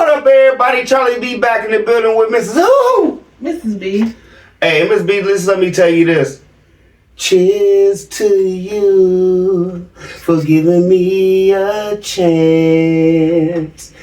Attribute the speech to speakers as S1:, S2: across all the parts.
S1: What up, everybody? Charlie B back in the building with Mrs. Who?
S2: Mrs. B.
S1: Hey, Miss B, listen, let me tell you this. Cheers to you for giving me a chance.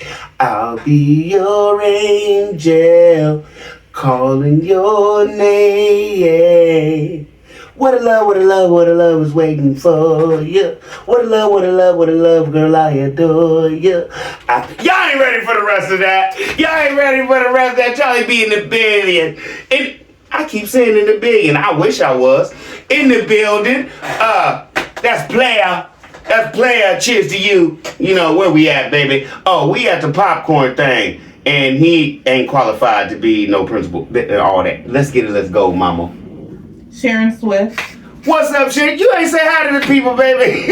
S1: I'll be your angel, calling your name. What a love, what a love, what a love is waiting for you. What a love, what a love, what a love, girl, I adore you. Y'all ain't ready for the rest of that. Y'all ain't ready for the rest of that. Charlie B in the billion. And I keep saying in the billion. I wish I was. In the building. That's player. That's player. Cheers to you. You know, where we at, baby? Oh, we at the popcorn thing. And he ain't qualified to be no principal. All that. Let's get it. Let's go, mama.
S2: Sharon Swift.
S1: What's up, Sharon? You ain't say hi to the people, baby.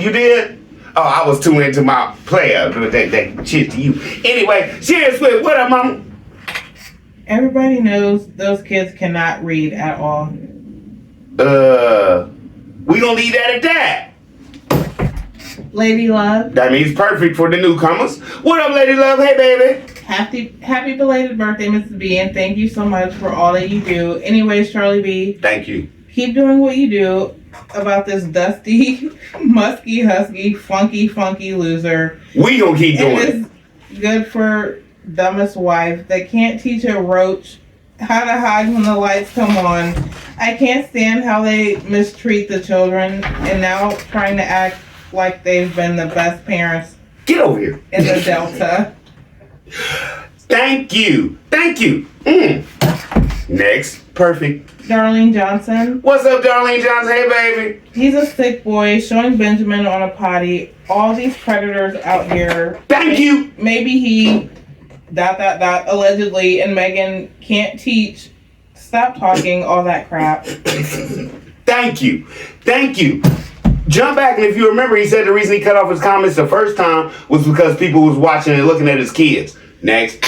S1: You did? Oh, I was too into my player. That cheers to you. Anyway, Sharon Swift, what up, mama?
S2: Everybody knows those kids cannot read at all.
S1: We gonna leave that at that.
S2: Lady Love.
S1: That means perfect for the newcomers. What up, Lady Love? Hey, baby.
S2: Happy belated birthday, Mrs. B, and thank you so much for all that you do. Anyways, Charlie B.
S1: Thank you.
S2: Keep doing what you do about this dusty, musky, husky, funky loser.
S1: We gonna keep doing it.
S2: It is good for dumbest wife that can't teach a roach how to hide when the lights come on. I can't stand how they mistreat the children and now trying to act like they've been the best parents.
S1: Get over here.
S2: In the Delta.
S1: Thank you. Next. Perfect.
S2: Darlene Johnson.
S1: What's up, Darlene Johnson? Hey, baby.
S2: He's a sick boy showing Benjamin on a potty. All these predators out here.
S1: Thank you.
S2: Maybe he ... allegedly, and Megan can't teach. Stop talking all that crap.
S1: Thank you. Jump back, and if you remember, he said the reason he cut off his comments the first time was because people was watching and looking at his kids. Next.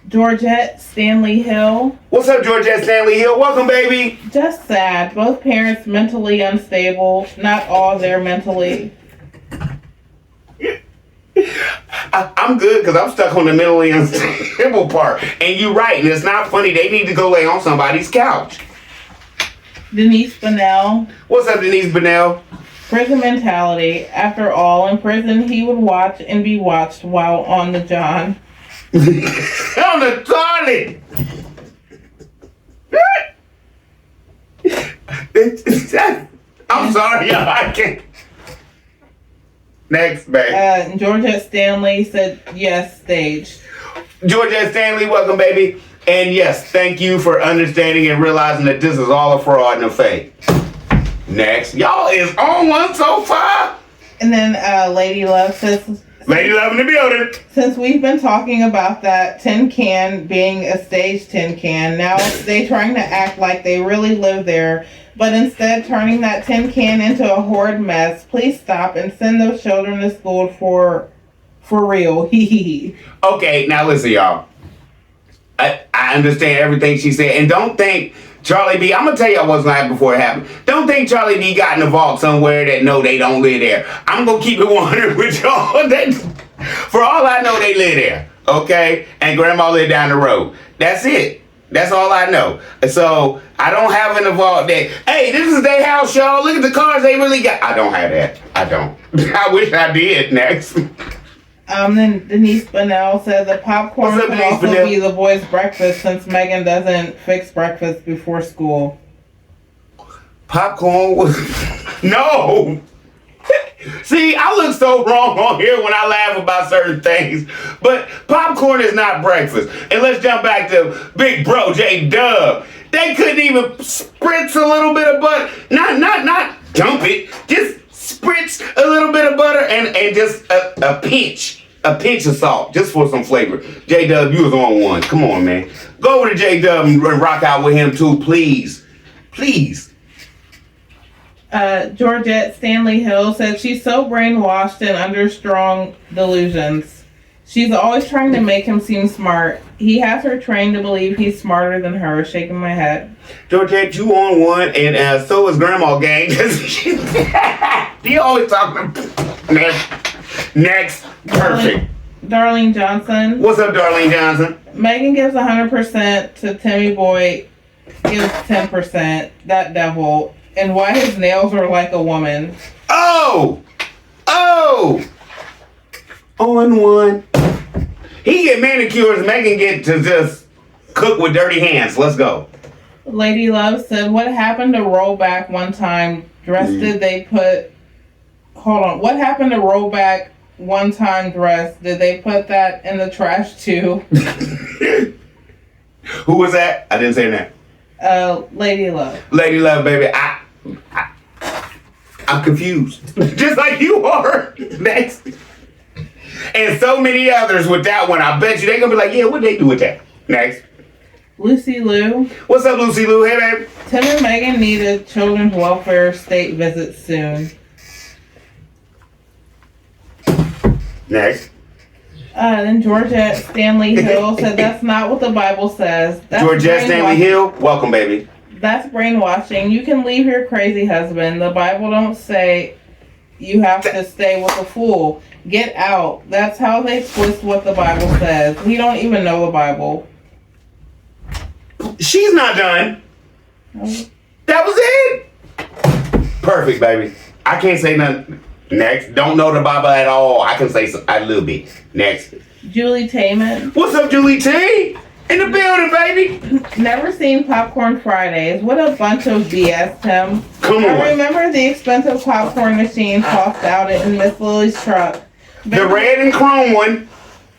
S2: Georgette Stanley Hill.
S1: What's up, Georgette Stanley Hill? Welcome, baby.
S2: Just sad. Both parents mentally unstable. Not all there mentally.
S1: I'm good because I'm stuck on the mentally unstable part. And you're right, and it's not funny. They need to go lay on somebody's couch.
S2: Denise Bonnell.
S1: What's up, Denise Bonnell?
S2: Prison mentality. After all, in prison, he would watch and be watched while on the John.
S1: On the toilet. I'm sorry, y'all. I can't. Next, babe.
S2: Georgette Stanley said yes, stage.
S1: Georgette Stanley, welcome, baby. And yes, thank you for understanding and realizing that this is all a fraud and a fake. Next. Y'all is on one so far.
S2: And then Lady Love says...
S1: Lady Love in the building.
S2: Since we've been talking about that tin can being a stage tin can, now they trying to act like they really live there, but instead turning that tin can into a horrid mess. Please stop and send those children to school for real.
S1: Okay, now listen, y'all. I understand everything she said, and don't think Charlie B, I'm gonna tell y'all what's gonna happen before it happens. Don't think Charlie B got in the vault somewhere that no, they don't live there. I'm gonna keep it 100 with y'all. For all I know, they live there, okay? And grandma live down the road. That's it. That's all I know. So I don't have in the vault that, hey, this is their house, y'all. Look at the cars they really got. I don't have that. I don't. I wish I did. Next.
S2: Then Denise Bonnell said the popcorn could also
S1: Bonnell?
S2: be the boys' breakfast since Megan doesn't fix breakfast before school.
S1: Popcorn was... No! See, I look so wrong on here when I laugh about certain things. But popcorn is not breakfast. And let's jump back to Big Bro J-Dub. They couldn't even spritz a little bit of butter. Not dump it. Just spritz a little bit of butter and just a pinch of salt just for some flavor. J-Dub, you was on one. Come on, man. Go over to J-Dub and rock out with him too, please. Please.
S2: Georgette Stanley Hill said she's so brainwashed and under strong delusions. She's always trying to make him seem smart. He has her trained to believe he's smarter than her. Shaking my head.
S1: Georgette, you on one, and so is Grandma Gang. She always talking. Next. Perfect.
S2: Darlene Johnson.
S1: What's up, Darlene Johnson?
S2: Megan gives 100% to Timmy Boy gives 10%. That devil. And why his nails are like a woman.
S1: Oh! On one. He get manicures, Megan get to just cook with dirty hands. Let's go.
S2: Lady Love said, what happened to rollback one time dress did they put... Hold on. What happened to rollback one time dress? Did they put that in the trash too?
S1: Who was that? I didn't say that.
S2: Lady Love.
S1: Lady Love, baby. I'm confused. Just like you are. Next. And so many others with that one. I bet you they're going to be like, yeah, what they do with that? Next.
S2: Lucy Liu.
S1: What's up, Lucy Liu? Hey, baby.
S2: Tim and Megan need a children's welfare state visit soon.
S1: Next.
S2: Then Georgette Stanley Hill said that's not what the Bible says. That's
S1: Georgette Stanley Hill, welcome, baby.
S2: That's brainwashing. You can leave your crazy husband. The Bible don't say you have to stay with a fool. Get out. That's how they twist what the Bible says. We don't even know the Bible.
S1: She's not done. That was it. Perfect, baby. I can't say nothing. Next. Don't know the Bible at all. I can say a little bit. Next.
S2: Julie Taman.
S1: What's up, Julie T? In the building, baby.
S2: Never seen Popcorn Fridays. What a bunch of BS, Tim.
S1: Come on.
S2: I remember the expensive popcorn machine tossed out in Miss Lily's truck.
S1: The red and chrome one.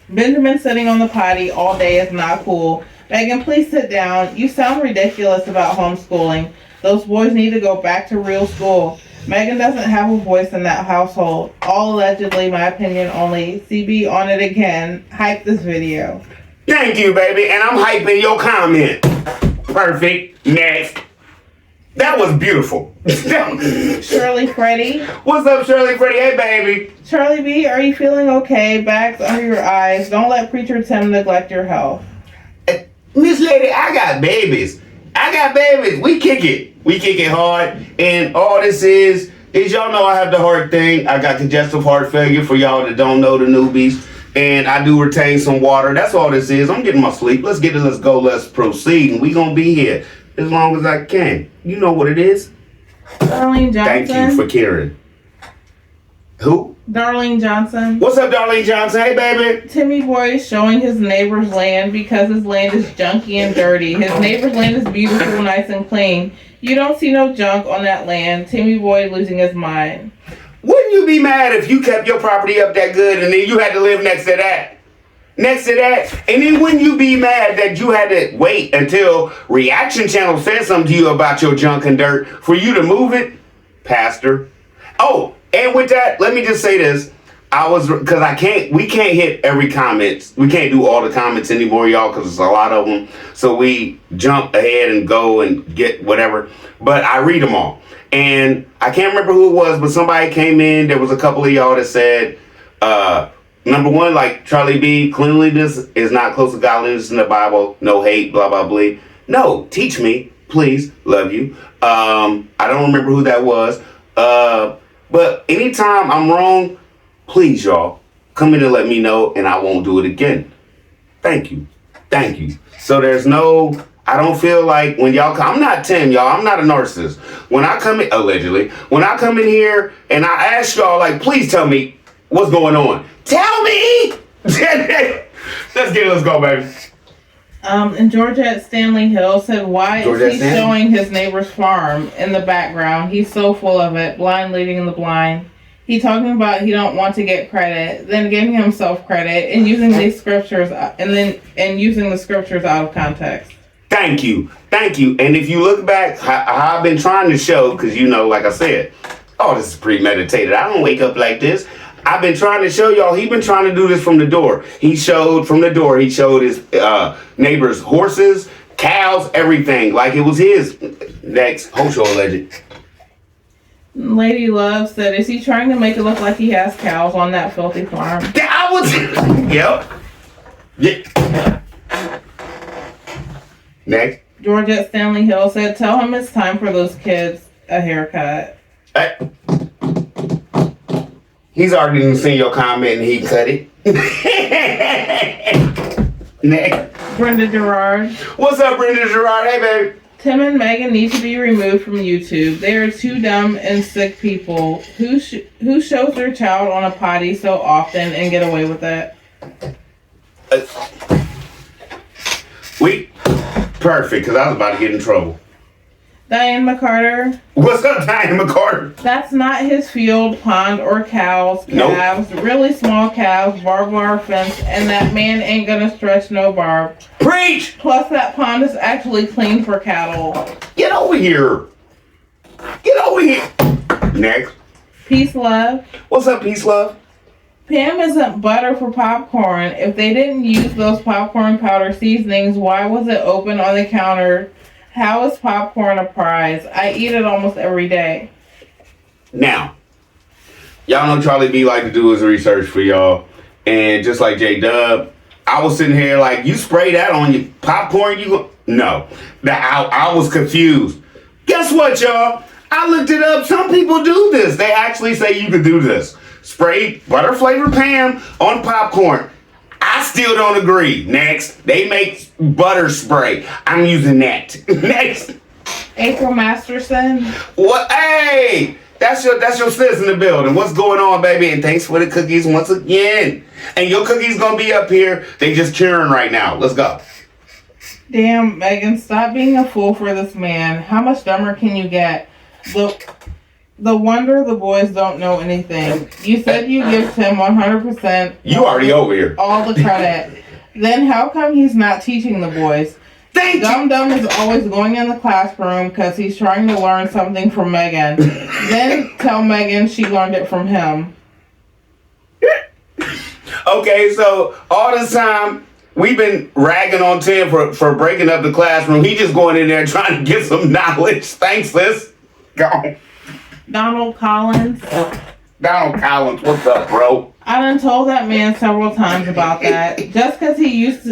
S2: Benjamin sitting on the potty all day is not cool. Megan, please sit down. You sound ridiculous about homeschooling. Those boys need to go back to real school. Megan doesn't have a voice in that household. All allegedly, my opinion only. CB on it again. Hype this video.
S1: Thank you, baby. And I'm hyping your comment. Perfect. Next. That was beautiful.
S2: Shirley Freddie.
S1: What's up, Shirley Freddie? Hey, baby.
S2: Charlie B, are you feeling okay? Bags under your eyes. Don't let Preacher Tim neglect your health.
S1: Miss Lady, I got babies. We kick it. We kick it hard. And all this is y'all know I have the heart thing. I got congestive heart failure for y'all that don't know, the newbies. And I do retain some water. That's all this is. I'm getting my sleep. Let's get it. Let's go. Let's proceed. And we going to be here as long as I can. You know what it is.
S2: Darlene Johnson.
S1: Thank you for caring. Who?
S2: Darlene Johnson.
S1: What's up, Darlene Johnson? Hey, baby.
S2: Timmy Boy is showing his neighbor's land because his land is junky and dirty. His neighbor's land is beautiful, nice, and clean. You don't see no junk on that land. Timmy Boy losing his mind.
S1: Wouldn't you be mad if you kept your property up that good and then you had to live next to that? And then wouldn't you be mad that you had to wait until Reaction Channel said something to you about your junk and dirt for you to move it? Pastor. Oh, and with that, let me just say this. We can't hit every comment. We can't do all the comments anymore, y'all, because there's a lot of them. So we jump ahead and go and get whatever. But I read them all. And I can't remember who it was, but somebody came in. There was a couple of y'all that said, number one, like Charlie B, cleanliness is not close to godliness in the Bible. No hate, blah, blah, blah. No, teach me, please. Love you. I don't remember who that was. But anytime I'm wrong, please, y'all, come in and let me know, and I won't do it again. Thank you. So I don't feel like when y'all come, I'm not Tim, y'all. I'm not a narcissist. When I come in, allegedly, when I come in here and I ask y'all, like, please tell me what's going on. Tell me! Let's go, baby.
S2: And Georgette Stanley Hill said, why is he showing his neighbor's farm in the background? He's so full of it, blind leading the blind. He talking about he don't want to get credit, then giving himself credit and using these scriptures and using the scriptures out of context.
S1: Thank you. And if you look back, how I've been trying to show, because like I said, this is premeditated. I don't wake up like this. I've been trying to show y'all. He's been trying to do this from the door. He showed his neighbor's horses, cows, everything, like it was his. Next, Hosho alleged.
S2: Lady Love said, is he trying to make it look like he has cows on that filthy farm?
S1: Yep. Yeah. Next.
S2: Georgette Stanley Hill said, tell him it's time for those kids a haircut.
S1: He's already seen your comment and he cut it. Next.
S2: Brenda Gerard.
S1: What's up, Brenda Gerard? Hey, baby.
S2: Tim and Megan need to be removed from YouTube. They are two dumb and sick people who shows their child on a potty so often and get away with it.
S1: Perfect, because I was about to get in trouble.
S2: Diane McCarter.
S1: What's up, Diane McCarter?
S2: That's not his field, pond, or cows. Calves, nope. Really small calves, barbed wire fence, and that man ain't gonna stretch no barb.
S1: Preach!
S2: Plus, that pond is actually clean for cattle.
S1: Get over here. Get over here. Next.
S2: Peace, love.
S1: What's up, Peace, love?
S2: Pam isn't butter for popcorn. If they didn't use those popcorn powder seasonings, why was it open on the counter? How is popcorn a prize? I eat it almost every day.
S1: Now, y'all know Charlie B like to do his research for y'all. And just like J-Dub, I was sitting here like, you spray that on your popcorn? No. I was confused. Guess what, y'all? I looked it up. Some people do this. They actually say you could do this. Spray butter flavored Pam on popcorn. I still don't agree. Next. They make butter spray. I'm using that. Next.
S2: April Masterson.
S1: What? Hey! That's your sis in the building. What's going on, baby? And thanks for the cookies once again. And your cookies gonna be up here. They just curing right now. Let's go.
S2: Damn, Megan, stop being a fool for this man. How much dumber can you get? The wonder the boys don't know anything. You said you give Tim 100%.
S1: You already over here.
S2: All the credit. Then how come he's not teaching the boys? Dum Dum is always going in the classroom because he's trying to learn something from Megan. Then tell Megan she learned it from him.
S1: Okay, so all this time we've been ragging on Tim for breaking up the classroom. He just going in there trying to get some knowledge. Thanks, sis. Go on.
S2: Donald Collins.
S1: Donald Collins, what's up, bro?
S2: I done told that man several times about that. Just because he used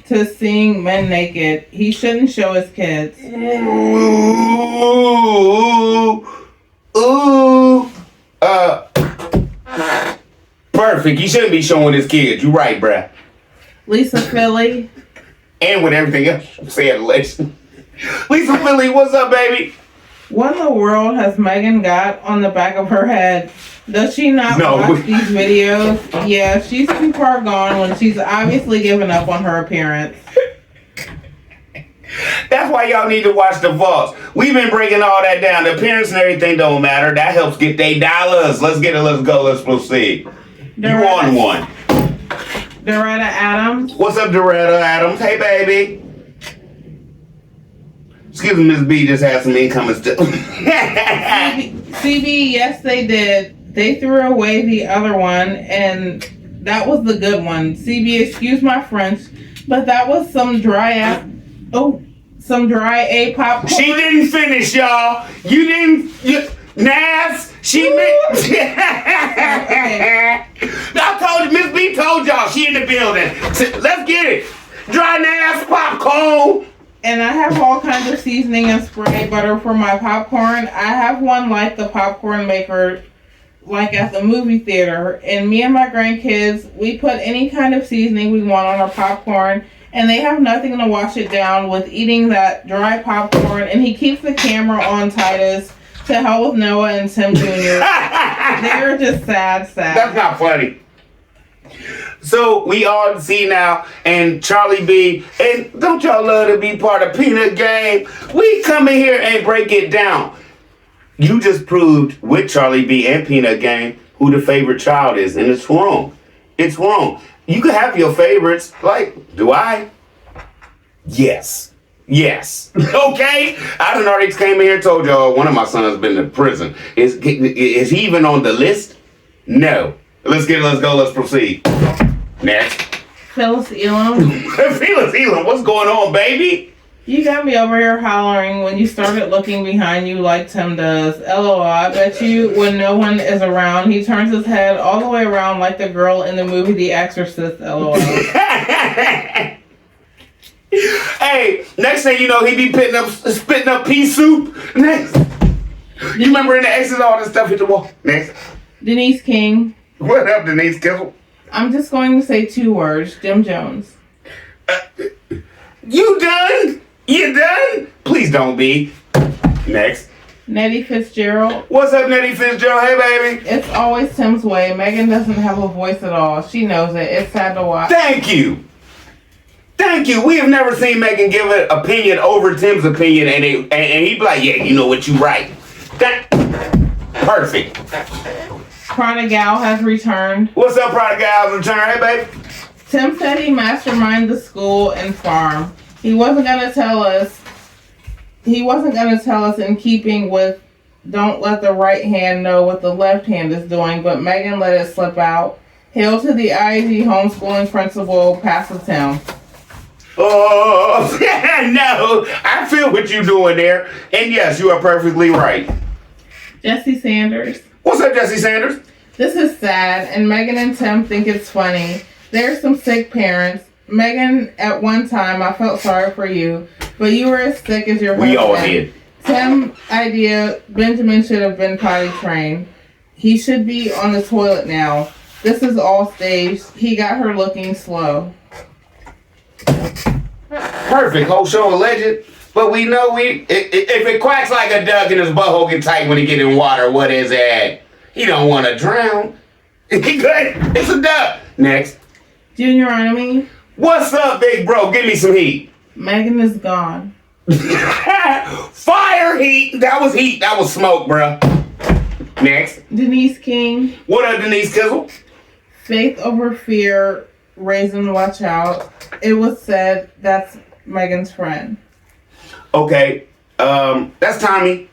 S2: to seeing men naked, he shouldn't show his kids.
S1: Perfect. He shouldn't be showing his kids. You right, bruh.
S2: Lisa Philly.
S1: And with everything else you said, Lisa Philly, what's up, baby?
S2: What in the world has Megan got on the back of her head? Does she not watch these videos? Yeah, she's too far gone when she's obviously given up on her appearance.
S1: That's why y'all need to watch the vaults. We've been breaking all that down. The appearance and everything don't matter. That helps get they dollars. Let's get it. Let's go. Let's proceed. You on one.
S2: Doretta Adams.
S1: What's up, Doretta Adams? Hey, baby. Excuse me, Miss B just had some incoming stuff.
S2: CB, yes, they did. They threw away the other one, and that was the good one. CB, excuse my French, but that was some dry A popcorn.
S1: She didn't finish, y'all. You didn't. Nas, she meant. I told you, Miss B told y'all she in the building. Let's get it. Dry Nas popcorn.
S2: And I have all kinds of seasoning and spray butter for my popcorn. I have one like the popcorn maker, like at the movie theater. And me and my grandkids, we put any kind of seasoning we want on our popcorn. And they have nothing to wash it down with eating that dry popcorn. And he keeps the camera on Titus. To hell with Noah and Tim Jr. They're just sad.
S1: That's not funny. So we all see now, and Charlie B, and don't y'all love to be part of Peanut Game? We come in here and break it down. You just proved with Charlie B and Peanut Game who the favorite child is, and it's wrong. It's wrong. You can have your favorites. Like, do I? Yes. Okay? I done already came in here and told y'all one of my sons been to prison. Is he even on the list? No. Let's go, let's proceed. Next.
S2: Phyllis Elam.
S1: Phyllis Elam, what's going on, baby?
S2: You got me over here hollering when you started looking behind you like Tim does. LOL, I bet you when no one is around, he turns his head all the way around like the girl in the movie The Exorcist. LOL.
S1: Hey, next thing you know, he be spitting up pea soup. Next. You remember in The Exorcist all this stuff hit the wall. Next.
S2: Denise King.
S1: What up, Denise Kissel?
S2: I'm just going to say 2 words. Jim Jones.
S1: You done? You done? Please don't be. Next.
S2: Nettie Fitzgerald.
S1: What's up, Nettie Fitzgerald? Hey, baby.
S2: It's always Tim's way. Megan doesn't have a voice at all. She knows it. It's sad to watch.
S1: Thank you. Thank you. We have never seen Megan give an opinion over Tim's opinion, and he'd be like, yeah, you know what, you right. Perfect.
S2: Prodigal has returned.
S1: What's up, Prodigal's return? Hey, baby.
S2: Tim said he masterminded the school and farm. He wasn't gonna tell us in keeping with don't let the right hand know what the left hand is doing, but Megan let it slip out. Hail to the IEG homeschooling principal, Pastor Tim.
S1: Oh, no. I feel what you're doing there. And yes, you are perfectly right.
S2: Jesse Sanders.
S1: What's up, Jesse Sanders?
S2: This is sad, and Megan and Tim think it's funny. There's some sick parents. Megan, at one time, I felt sorry for you, but you were as sick as your husband.
S1: We all did.
S2: Tim idea, Benjamin should have been potty trained. He should be on the toilet now. This is all staged. He got her looking slow.
S1: Perfect. Whole show alleged. But we know if it quacks like a duck and his butthole get tight when he get in water, what is that? He don't want to drown. He good. It's a duck. Next.
S2: Junior enemy.
S1: What's up, big bro? Give me some heat.
S2: Megan is gone.
S1: Fire heat. That was heat. That was smoke, bro. Next.
S2: Denise King.
S1: What up, Denise Kizzle?
S2: Faith over fear. Raisin, watch out. It was said that's Megan's friend.
S1: Okay. That's Tommy.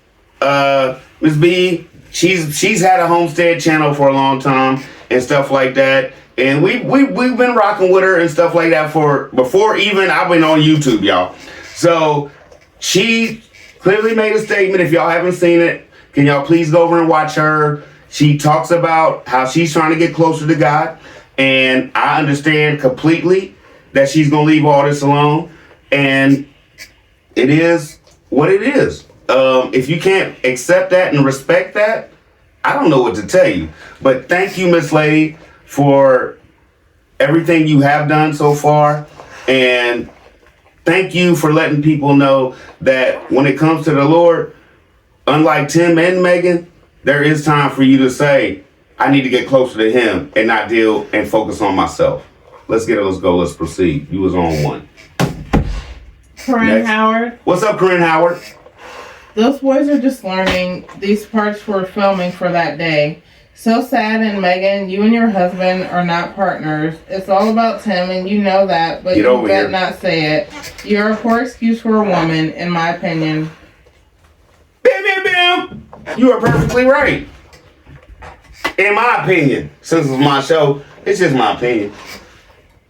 S1: Miss B. She's had a homestead channel for a long time and stuff like that. And we've been rocking with her and stuff like that for before even I've been on YouTube, y'all. So she clearly made a statement. If y'all haven't seen it, can y'all please go over and watch her? She talks about how she's trying to get closer to God. And I understand completely that she's going to leave all this alone. And it is what it is. If you can't accept that and respect that, I don't know what to tell you. But thank you, Miss Lady, for everything you have done so far. And thank you for letting people know that when it comes to the Lord, unlike Tim and Megan, there is time for you to say, I need to get closer to him and not deal and focus on myself. Let's get it. Let's go. Let's proceed. You was on one.
S2: Corinne Howard.
S1: What's up, Corinne Howard?
S2: Those boys are just learning. These parts were filming for that day. So sad, and Megan, you and your husband are not partners. It's all about Tim, and you know that, but you better not say it. You're a poor excuse for a woman, in my opinion.
S1: Bam, bam, bam. You are perfectly right. In my opinion, since it's my show, it's just my opinion.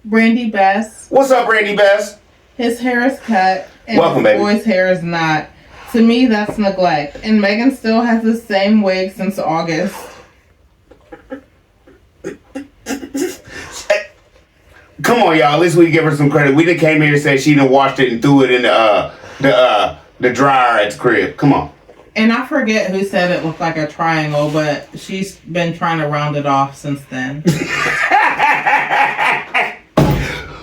S2: Brandy Best.
S1: What's up, Brandy Best?
S2: His hair is cut, and
S1: Welcome,
S2: his
S1: baby.
S2: boy's hair is not. To me, that's neglect. And Megan still has the same wig since August.
S1: Come on, y'all. At least we give her some credit. We just came here and said she done washed it and threw it in the dryer at the crib. Come on.
S2: And I forget who said it looked like a triangle, but she's been trying to round it off since then.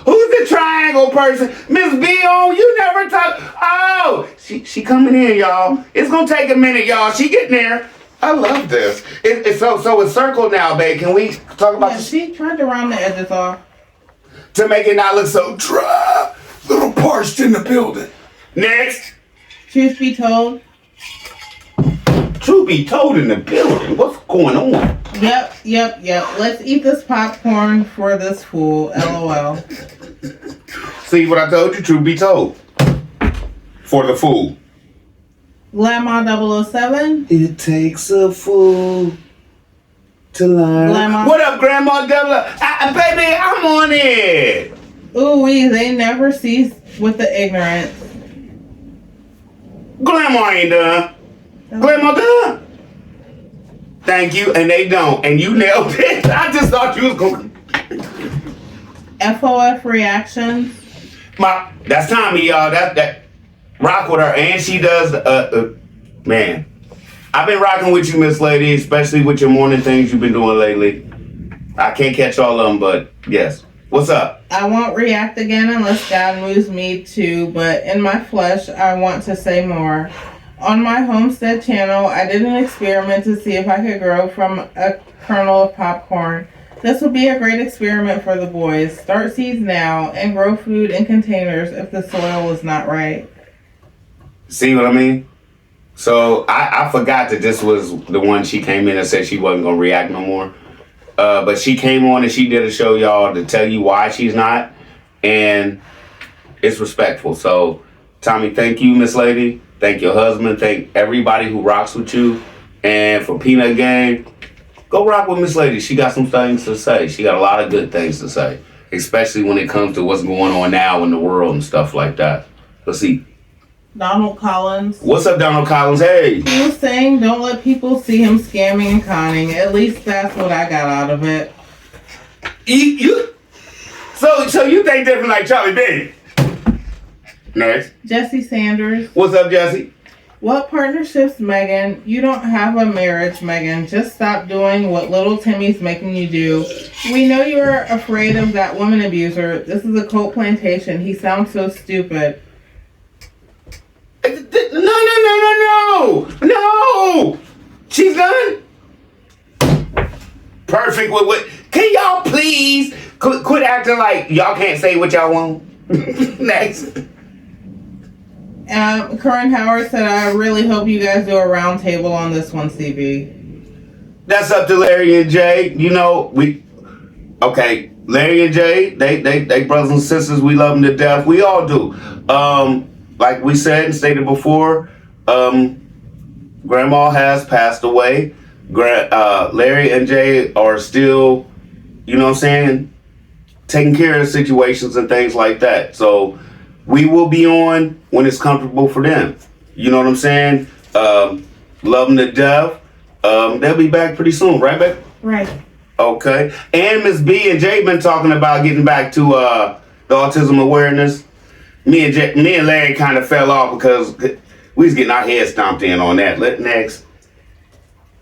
S1: Who's the triangle person? Miss B on, you never talk. Oh, she coming in, y'all. It's gonna take a minute, y'all. She getting there. I love this. It's so it's circled now, babe. Can we talk about this?
S2: She tried to round the edges off.
S1: To make it not look so dry. Little parched in the building. Next.
S2: Truth be told.
S1: Truth be told in the building. What's going on?
S2: Yep. Let's eat this popcorn for this fool. LOL.
S1: See what I told you? Truth be told. For the fool.
S2: Grandma 007.
S1: It takes a fool to learn.
S2: Grandma.
S1: What up, Grandma Double? Baby, I'm on it.
S2: Ooh, they never cease with the ignorance.
S1: Grandma ain't done. Grandma done. Thank you, and they don't. And you nailed it. I just thought you was going to.
S2: FOF reactions.
S1: That's Tommy, y'all. That rock with her, and she does. Man, I've been rocking with you, Miss Lady, especially with your morning things you've been doing lately. I can't catch all of them, but yes. What's up?
S2: I won't react again unless God moves me to, but in my flesh, I want to say more. On my Homestead channel, I did an experiment to see if I could grow from a kernel of popcorn. This will be a great experiment for the boys. Start seeds now and grow food in containers if the soil is not right.
S1: See what I mean? So I forgot that this was the one she came in and said she wasn't going to react no more. But she came on and she did a show, y'all, to tell you why she's not. And it's respectful. So, Tommy, thank you, Miss Lady. Thank your husband. Thank everybody who rocks with you. And for Peanut Gang, go rock with Miss Lady. She got some things to say. She got a lot of good things to say. Especially when it comes to what's going on now in the world and stuff like that. Let's see.
S2: Donald Collins.
S1: What's up, Donald Collins? Hey.
S2: He was saying don't let people see him scamming and conning. At least that's what I got out of it.
S1: So you think different like Charlie B? Next.
S2: Jesse Sanders.
S1: What's up, Jesse?
S2: What partnerships, Megan? You don't have a marriage, Megan. Just stop doing what little Timmy's making you do. We know you are afraid of that woman abuser. This is a cult plantation. He sounds so stupid.
S1: No! She's done? Perfect. What? Can y'all please quit acting like y'all can't say what y'all want? Next.
S2: Corinne Howard said, I really hope you guys do a round table on this one, CB.
S1: That's up to Larry and Jay. You know, Larry and Jay, they brothers and sisters. We love them to death. We all do. Like we said and stated before, Grandma has passed away. Larry and Jay are still, you know what I'm saying, taking care of situations and things like that. So we will be on when it's comfortable for them. You know what I'm saying? Love them to death. They'll be back pretty soon, right, babe?
S2: Right.
S1: Okay. And Miss B and Jay been talking about getting back to the autism awareness. Me and Larry kind of fell off because we was getting our heads stomped in on that. Next.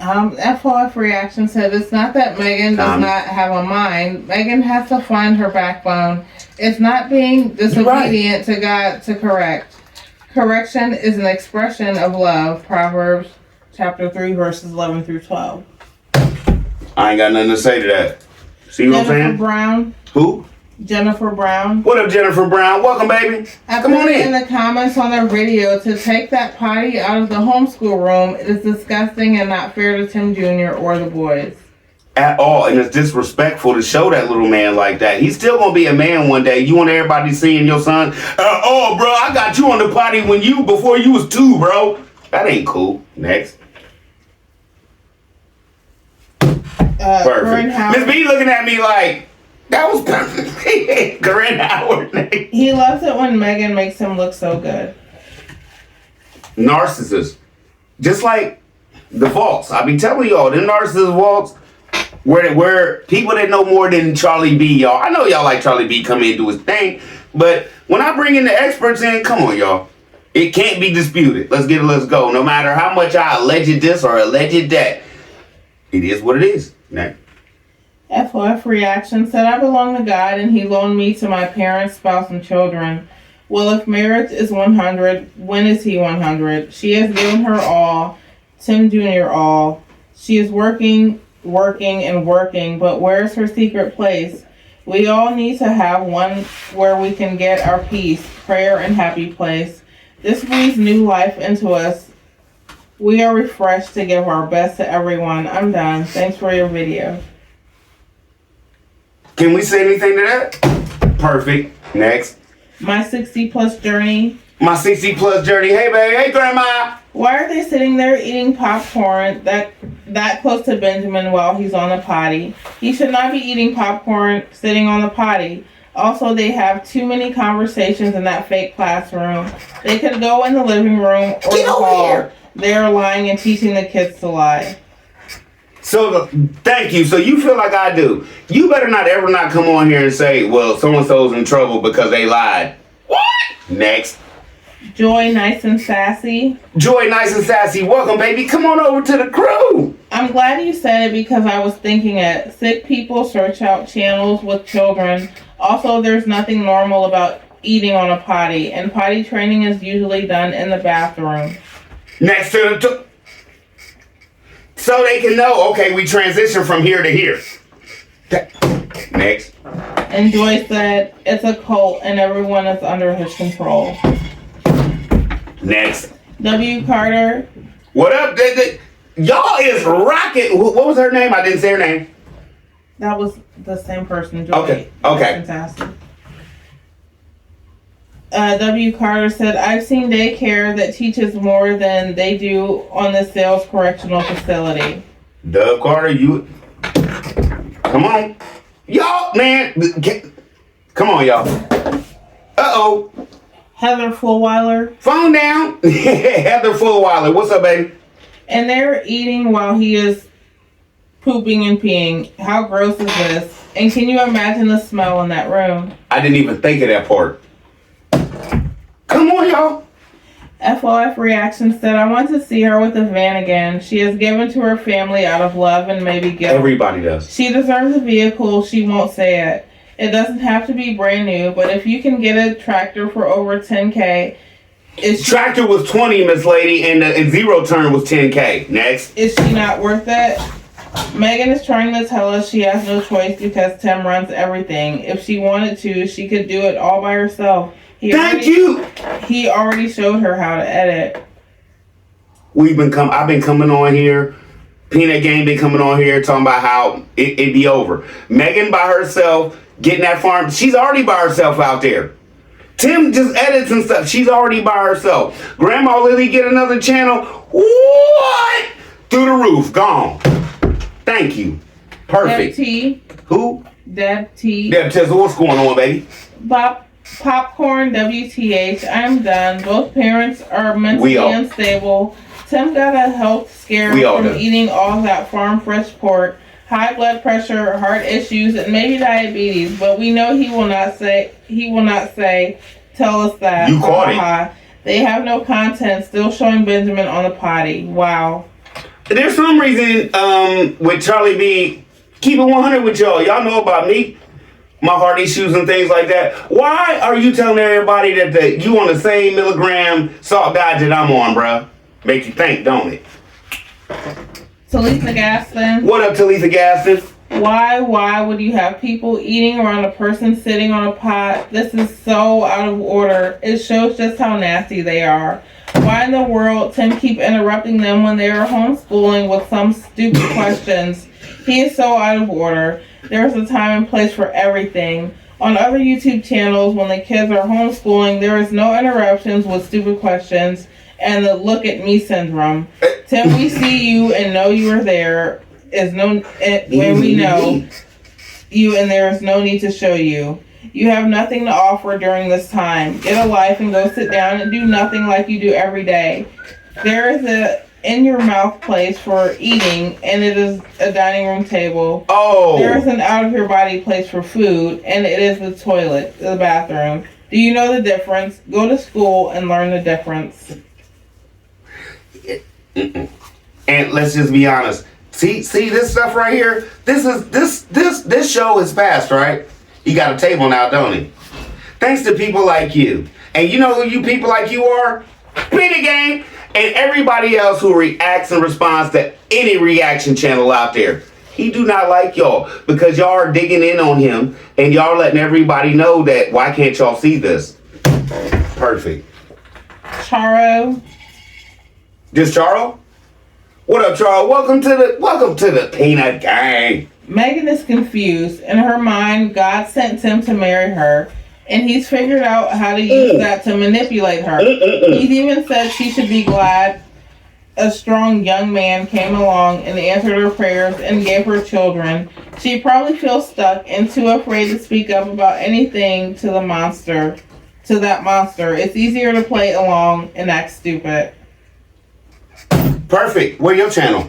S2: FOF Reaction said, it's not that Megan does not have a mind. Megan has to find her backbone. It's not being disobedient to God to correct. Correction is an expression of love. Proverbs chapter 3, verses 11 through 12.
S1: I ain't got nothing to say to that. See what I'm saying?
S2: Jennifer Brown.
S1: Who?
S2: Jennifer Brown.
S1: What up, Jennifer Brown? Welcome, baby. Come on in.
S2: In the comments on their video to take that potty out of the homeschool room. It is disgusting and not fair to Tim Jr. or the boys.
S1: At all, and it's disrespectful to show that little man like that. He's still gonna be a man one day. You want everybody seeing your son? Oh, bro, I got you on the potty before you was 2, bro. That ain't cool. Next. Perfect. Miss B looking at me like, that was perfect. Corinne Howard.
S2: He loves it when Megan makes him look so good.
S1: Narcissists. Just like the vaults. I be telling y'all, them narcissist vaults, where people that know more than Charlie B, y'all. I know y'all like Charlie B come in and do his thing, but when I bring in the experts in, come on, y'all. It can't be disputed. Let's go. No matter how much I allege this or allege that, it is what it is. Next.
S2: FOF Reaction said, I belong to God and he loaned me to my parents, spouse, and children. Well, if marriage is 100, when is he 100? She has given her all, Tim Jr. all. She is working, but where's her secret place? We all need to have one where we can get our peace, prayer, and happy place. This breathes new life into us. We are refreshed to give our best to everyone. I'm done. Thanks for your video.
S1: Can we say anything to that? Perfect. Next.
S2: My 60-plus journey.
S1: My 60-plus journey. Hey, baby. Hey, Grandma.
S2: Why are they sitting there eating popcorn that close to Benjamin while he's on the potty? He should not be eating popcorn sitting on the potty. Also, they have too many conversations in that fake classroom. They could go in the living room or the hall. They are lying and teaching the kids to lie.
S1: So, thank you. So you feel like I do. You better not ever not come on here and say, well, so-and-so's in trouble because they lied. What? Next.
S2: Joy Nice and Sassy.
S1: Joy Nice and Sassy. Welcome, baby. Come on over to the crew.
S2: I'm glad you said it because I was thinking it. Sick people search out channels with children. Also, there's nothing normal about eating on a potty, and potty training is usually done in the bathroom.
S1: Next to the... so they can know, okay, we transition from here to here. Next.
S2: And Joy said, it's a cult and everyone is under his control.
S1: Next.
S2: W. Carter.
S1: What up? Y'all is rocking. What was her name? I didn't say her name.
S2: That was the same person, Joy.
S1: Okay.
S2: Fantastic. W. Carter said, I've seen daycare that teaches more than they do on the Sales Correctional Facility.
S1: Doug Carter, you... Come on. Y'all, man. Come on, y'all. Uh-oh.
S2: Heather Fulweiler.
S1: Phone down. Heather Fulweiler. What's up, baby?
S2: And they're eating while he is pooping and peeing. How gross is this? And can you imagine the smell in that room?
S1: I didn't even think of that part. Come on, y'all.
S2: FOF Reaction said, I want to see her with a van again. She has given to her family out of love and maybe guilt.
S1: Everybody does.
S2: She deserves a vehicle. She won't say it. It doesn't have to be brand new, but if you can get a tractor for over $10K,
S1: tractor was 20, Miss Lady, and the zero turn was 10K. Next.
S2: Is she not worth it? Megan is trying to tell us she has no choice because Tim runs everything. If she wanted to, she could do it all by herself.
S1: Thank you.
S2: He already showed her how to edit.
S1: I've been coming on here. Peanut Gang been coming on here talking about how it be over. Megan by herself getting that farm. She's already by herself out there. Tim just edits and stuff. She's already by herself. Grandma Lily get another channel. What? Through the roof. Gone. Thank you. Perfect.
S2: Deb T.
S1: Who?
S2: Deb T.
S1: Deb T. What's going on, baby?
S2: Popcorn WTH. I'm done. Both parents are mentally unstable. Tim got a health scare from eating all that farm fresh pork, high blood pressure, heart issues, and maybe diabetes. But we know he will not say. Tell us that.
S1: You caught it.
S2: They have no content. Still showing Benjamin on the potty. Wow.
S1: There's some reason with Charlie B. Keep it 100 with y'all. Y'all know about me. My heart issues and things like that. Why are you telling everybody that you on the same milligram salt diet that I'm on, bruh? Make you think, don't it?
S2: Talitha Gaston.
S1: What up, Talitha Gaston?
S2: Why would you have people eating around a person sitting on a pot? This is so out of order. It shows just how nasty they are. Why in the world Tim keep interrupting them when they are homeschooling with some stupid questions? He is so out of order. There's a time and place for everything. On other YouTube channels, when the kids are homeschooling, there is no interruptions with stupid questions and the look at me syndrome. Tim, we see you and know you are there. Is no when we know you and there is no need to show you. You have nothing to offer during this time. Get a life and go sit down and do nothing like you do every day. There is a in your mouth place for eating, and it is a dining room table.
S1: Oh.
S2: There is an out of your body place for food, and it is the toilet, the bathroom. Do you know the difference? Go to school and learn the difference.
S1: And let's just be honest. See this stuff right here? This show is fast, right? You got a table now, don't you? Thanks to people like you. And you know who you people like you are? Peanut Gang and everybody else who reacts and responds to any reaction channel out there. He do not like y'all because y'all are digging in on him and y'all letting everybody know that why can't y'all see this? Perfect.
S2: Charo.
S1: Just Charo? What up, Charo? Welcome to the Peanut Gang.
S2: Megan is confused. In her mind, God sent Tim to marry her, and he's figured out how to use that to manipulate her. He's even said she should be glad a strong young man came along and answered her prayers and gave her children. She probably feels stuck and too afraid to speak up about anything to that monster. It's easier to play along and act stupid.
S1: Perfect. Where's your channel?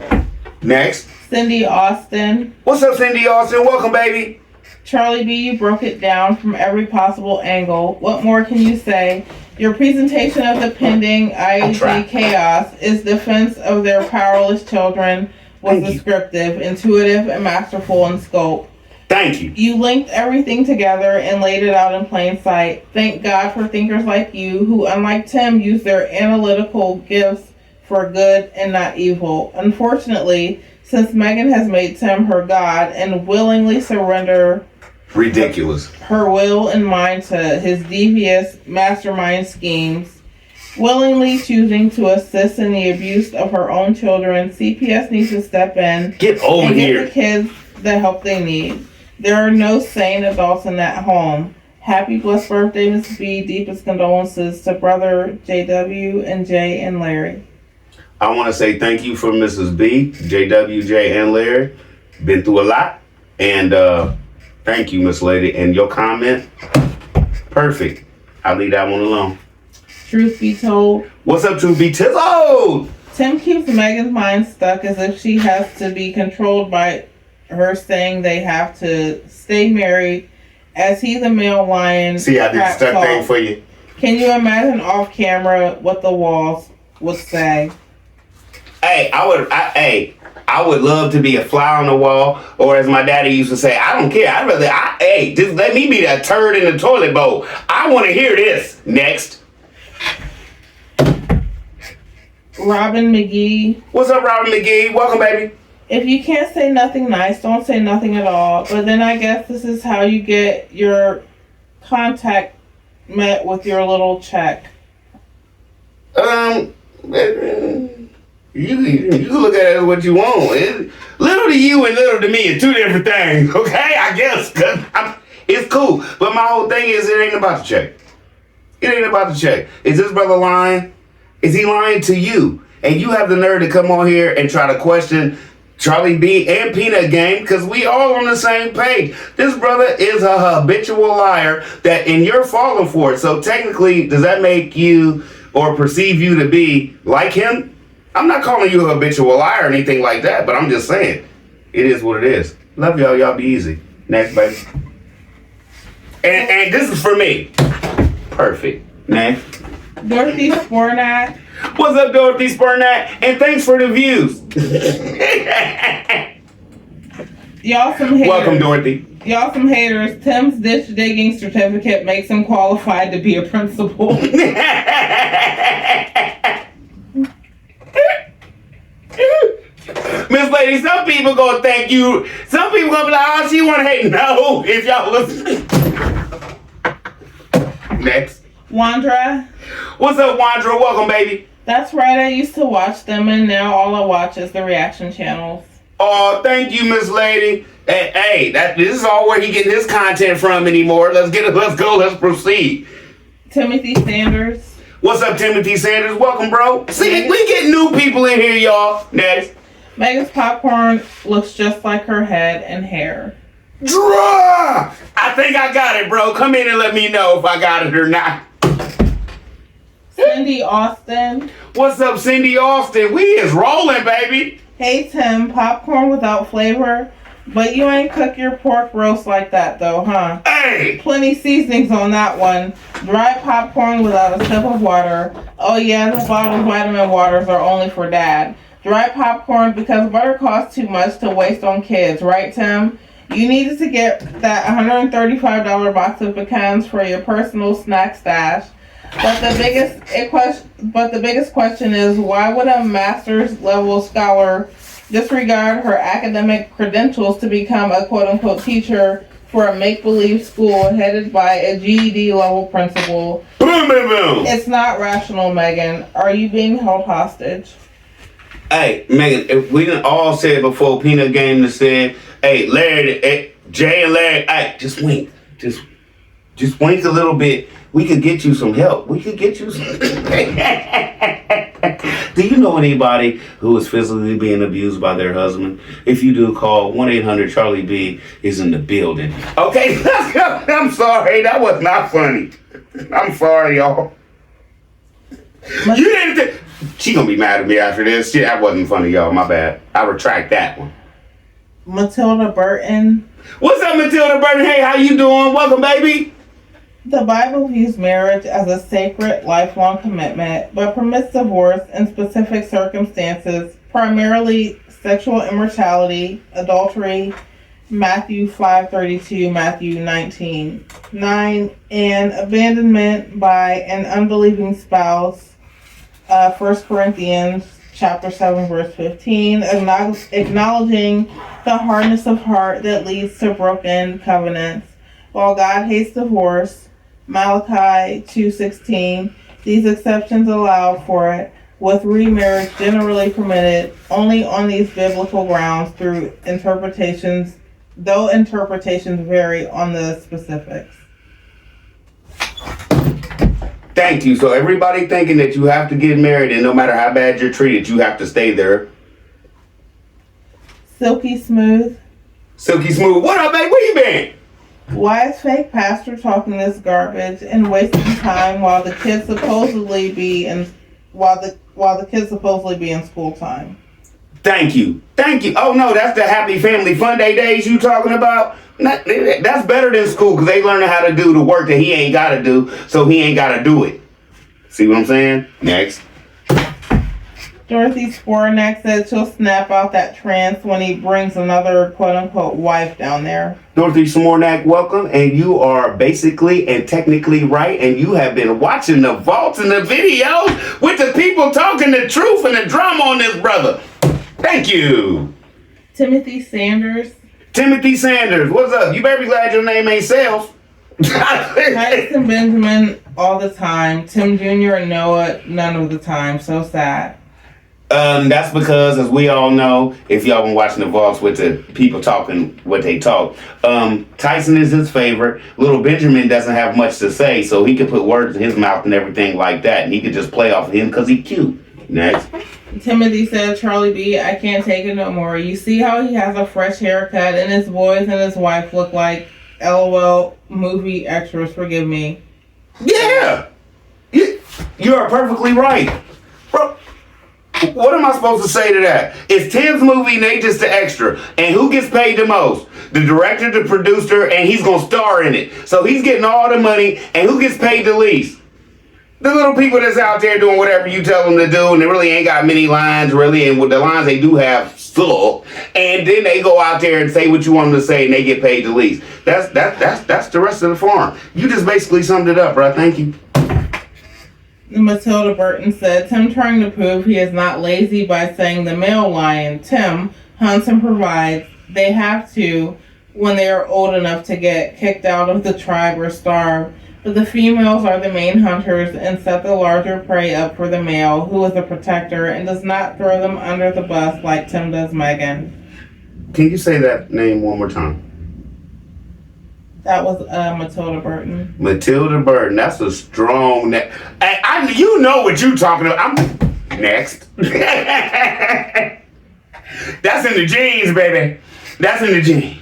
S1: Next.
S2: Cindy Austin.
S1: What's up, Cindy Austin? Welcome, baby.
S2: Charlie B, you broke it down from every possible angle. What more can you say? Your presentation of the pending IUD chaos is defense of their powerless children. was
S1: Thank you.
S2: descriptive, intuitive, and masterful in scope.
S1: Thank you.
S2: You linked everything together and laid it out in plain sight. Thank God for thinkers like you who, unlike Tim, use their analytical gifts for good and not evil. Unfortunately, since Megan has made Tim her God and willingly surrender
S1: Ridiculous.
S2: her will and mind to his devious mastermind schemes, willingly choosing to assist in the abuse of her own children, CPS needs to step in
S1: Get over
S2: and
S1: here.
S2: give the kids the help they need. There are no sane adults in that home. Happy blessed birthday, Miss B. Deepest condolences to brother JW and Jay and Larry.
S1: I want to say thank you for Mrs. B, JWJ, and Larry. Been through a lot. And thank you, Miss Lady. And your comment, perfect. I'll leave that one alone.
S2: Truth be told,
S1: What's up, Truth Be Tizzled?
S2: Tim keeps Megan's mind stuck as if she has to be controlled by her saying they have to stay married as he's a male lion.
S1: See, I did the
S2: crap
S1: stuck
S2: talk.
S1: thing for you.
S2: Can you imagine off camera what the walls would say?
S1: Hey, I would love to be a fly on the wall, or as my daddy used to say, I don't care. I'd rather, just let me be that turd in the toilet bowl. I want to hear this. Next.
S2: Robin McGee,
S1: What's up, Robin McGee? Welcome, baby.
S2: if you can't say nothing nice, don't say nothing at all. But then I guess this is how you get your contact met with your little check.
S1: You can look at it as what you want. Little to you and little to me is two different things, okay? I guess, cause it's cool. But my whole thing is, it ain't about the check. It ain't about the check. Is this brother lying? Is he lying to you? And you have the nerve to come on here and try to question Charlie B and Peanut Gang, because we all on the same page. This brother is a habitual liar that, and you're falling for it. So technically, does that make you or perceive you to be like him? I'm not calling you a habitual liar or anything like that, but I'm just saying, it is what it is. Love y'all. Y'all be easy. Next, baby. And this is for me. Perfect. Next.
S2: Dorothy Spornak,
S1: What's up, Dorothy Spurnack? And thanks for the views.
S2: y'all some haters.
S1: Welcome, Dorothy.
S2: Y'all some haters. Tim's ditch digging certificate makes him qualified to be a principal.
S1: Miss Lady, some people gonna thank you. Some people gonna be like, oh, she wanna hate. No, if y'all listen. Next.
S2: Wandra,
S1: What's up, Wandra? Welcome, baby.
S2: that's right. I used to watch them, and now all I watch is the reaction channels.
S1: Oh, thank you, Miss Lady. Hey, this is all where he getting his content from anymore. Let's go, let's proceed.
S2: Timothy Sanders,
S1: What's up, Timothy Sanders? Welcome, bro. See, we get new people in here, y'all. Next.
S2: Megan's popcorn looks just like her head and hair.
S1: Draw! I think I got it, bro. Come in and let me know if I got it or not.
S2: Cindy Austin,
S1: What's up, Cindy Austin? We is rolling, baby.
S2: hey Tim, popcorn without flavor, but you ain't cook your pork roast like that though, huh?
S1: Hey!
S2: Plenty seasonings on that one. Dry popcorn without a sip of water. Oh yeah, the bottled vitamin waters are only for dad. Dry popcorn because butter costs too much to waste on kids, right Tim? You needed to get that $135 box of pecans for your personal snack stash. But the biggest question is, why would a master's level scholar disregard her academic credentials to become a quote-unquote teacher for a make-believe school headed by a GED level principal?
S1: Boom, boom, boom.
S2: It's not rational, Megan. Are you being held hostage?
S1: Hey, Megan, if we done all said before Peanut Game that said, hey, Larry, Jay and Larry, hey, just wink. Just wink a little bit. We could get you some help. We could get you some. Do you know anybody who is physically being abused by their husband? If you do, call 1-800-CHARLIE-B is in the building. Okay, I'm sorry. That was not funny. I'm sorry, y'all. You didn't think. She gonna be mad at me after this. Shit, that wasn't funny, y'all. My bad. I retract that one.
S2: Matilda Burton.
S1: What's up, Matilda Burton? Hey, how you doing? Welcome, baby.
S2: The Bible views marriage as a sacred, lifelong commitment, but permits divorce in specific circumstances, primarily sexual immorality, adultery, Matthew 5:32, Matthew 19:9, and abandonment by an unbelieving spouse, 1 Corinthians chapter 7, verse 15, acknowledging the hardness of heart that leads to broken covenants. While God hates divorce, Malachi 2:16, these exceptions allow for it, with remarriage generally permitted only on these biblical grounds through interpretations, though interpretations vary on the specifics.
S1: Thank you. So everybody thinking that you have to get married and no matter how bad you're treated, you have to stay there.
S2: Silky Smooth.
S1: Silky Smooth. What up, babe? Where you been?
S2: Why is fake pastor talking this garbage and wasting time while the kids supposedly be in while the kids supposedly be in school time?
S1: Thank you. Thank you. Oh no, that's the Happy Family Fun Day days you talking about? That's better than school because they learning how to do the work that he ain't got to do, so he ain't got to do it. See what I'm saying? Next.
S2: Dorothy Spornak said she'll snap out that trance when he brings another quote-unquote wife down there.
S1: Dorothy Smornak, welcome, and you are basically and technically right, and you have been watching the vaults and the videos with the people talking the truth and the drama on this brother. Thank you.
S2: Timothy Sanders.
S1: Timothy Sanders, what's up? You better be glad your name ain't Sales.
S2: Tyson Benjamin all the time. Tim Jr. and Noah none of the time. So sad.
S1: That's because, as we all know, if y'all been watching the vlogs with the people talking what they talk, Tyson is his favorite. Little Benjamin doesn't have much to say, so he could put words in his mouth and everything like that, and he could just play off of him because he's cute. Next.
S2: Timothy said, Charlie B, I can't take it no more. You see how he has a fresh haircut and his boys and his wife look like LOL movie extras, forgive me.
S1: Yeah! You are perfectly right. Bro, what am I supposed to say to that? It's Tim's movie and they just the extra. And who gets paid the most? The director, the producer, and he's going to star in it. So he's getting all the money, and who gets paid the least? The little people that's out there doing whatever you tell them to do, and they really ain't got many lines, really, and with the lines they do have full, and then they go out there and say what you want them to say, and they get paid the least. That's the rest of the farm. You just basically summed it up, bro. Thank you.
S2: Matilda Burton said, Tim trying to prove he is not lazy by saying the male lion, Tim, hunts and provides. They have to when they are old enough to get kicked out of the tribe or starve. But the females are the main hunters and set the larger prey up for the male, who is a protector and does not throw them under the bus like Tim does Megan.
S1: Can you say that name one more time?
S2: That was Matilda Burton.
S1: Matilda Burton. That's a strong name. You know what you talking about. I'm next. That's in the genes, baby. That's in the genes.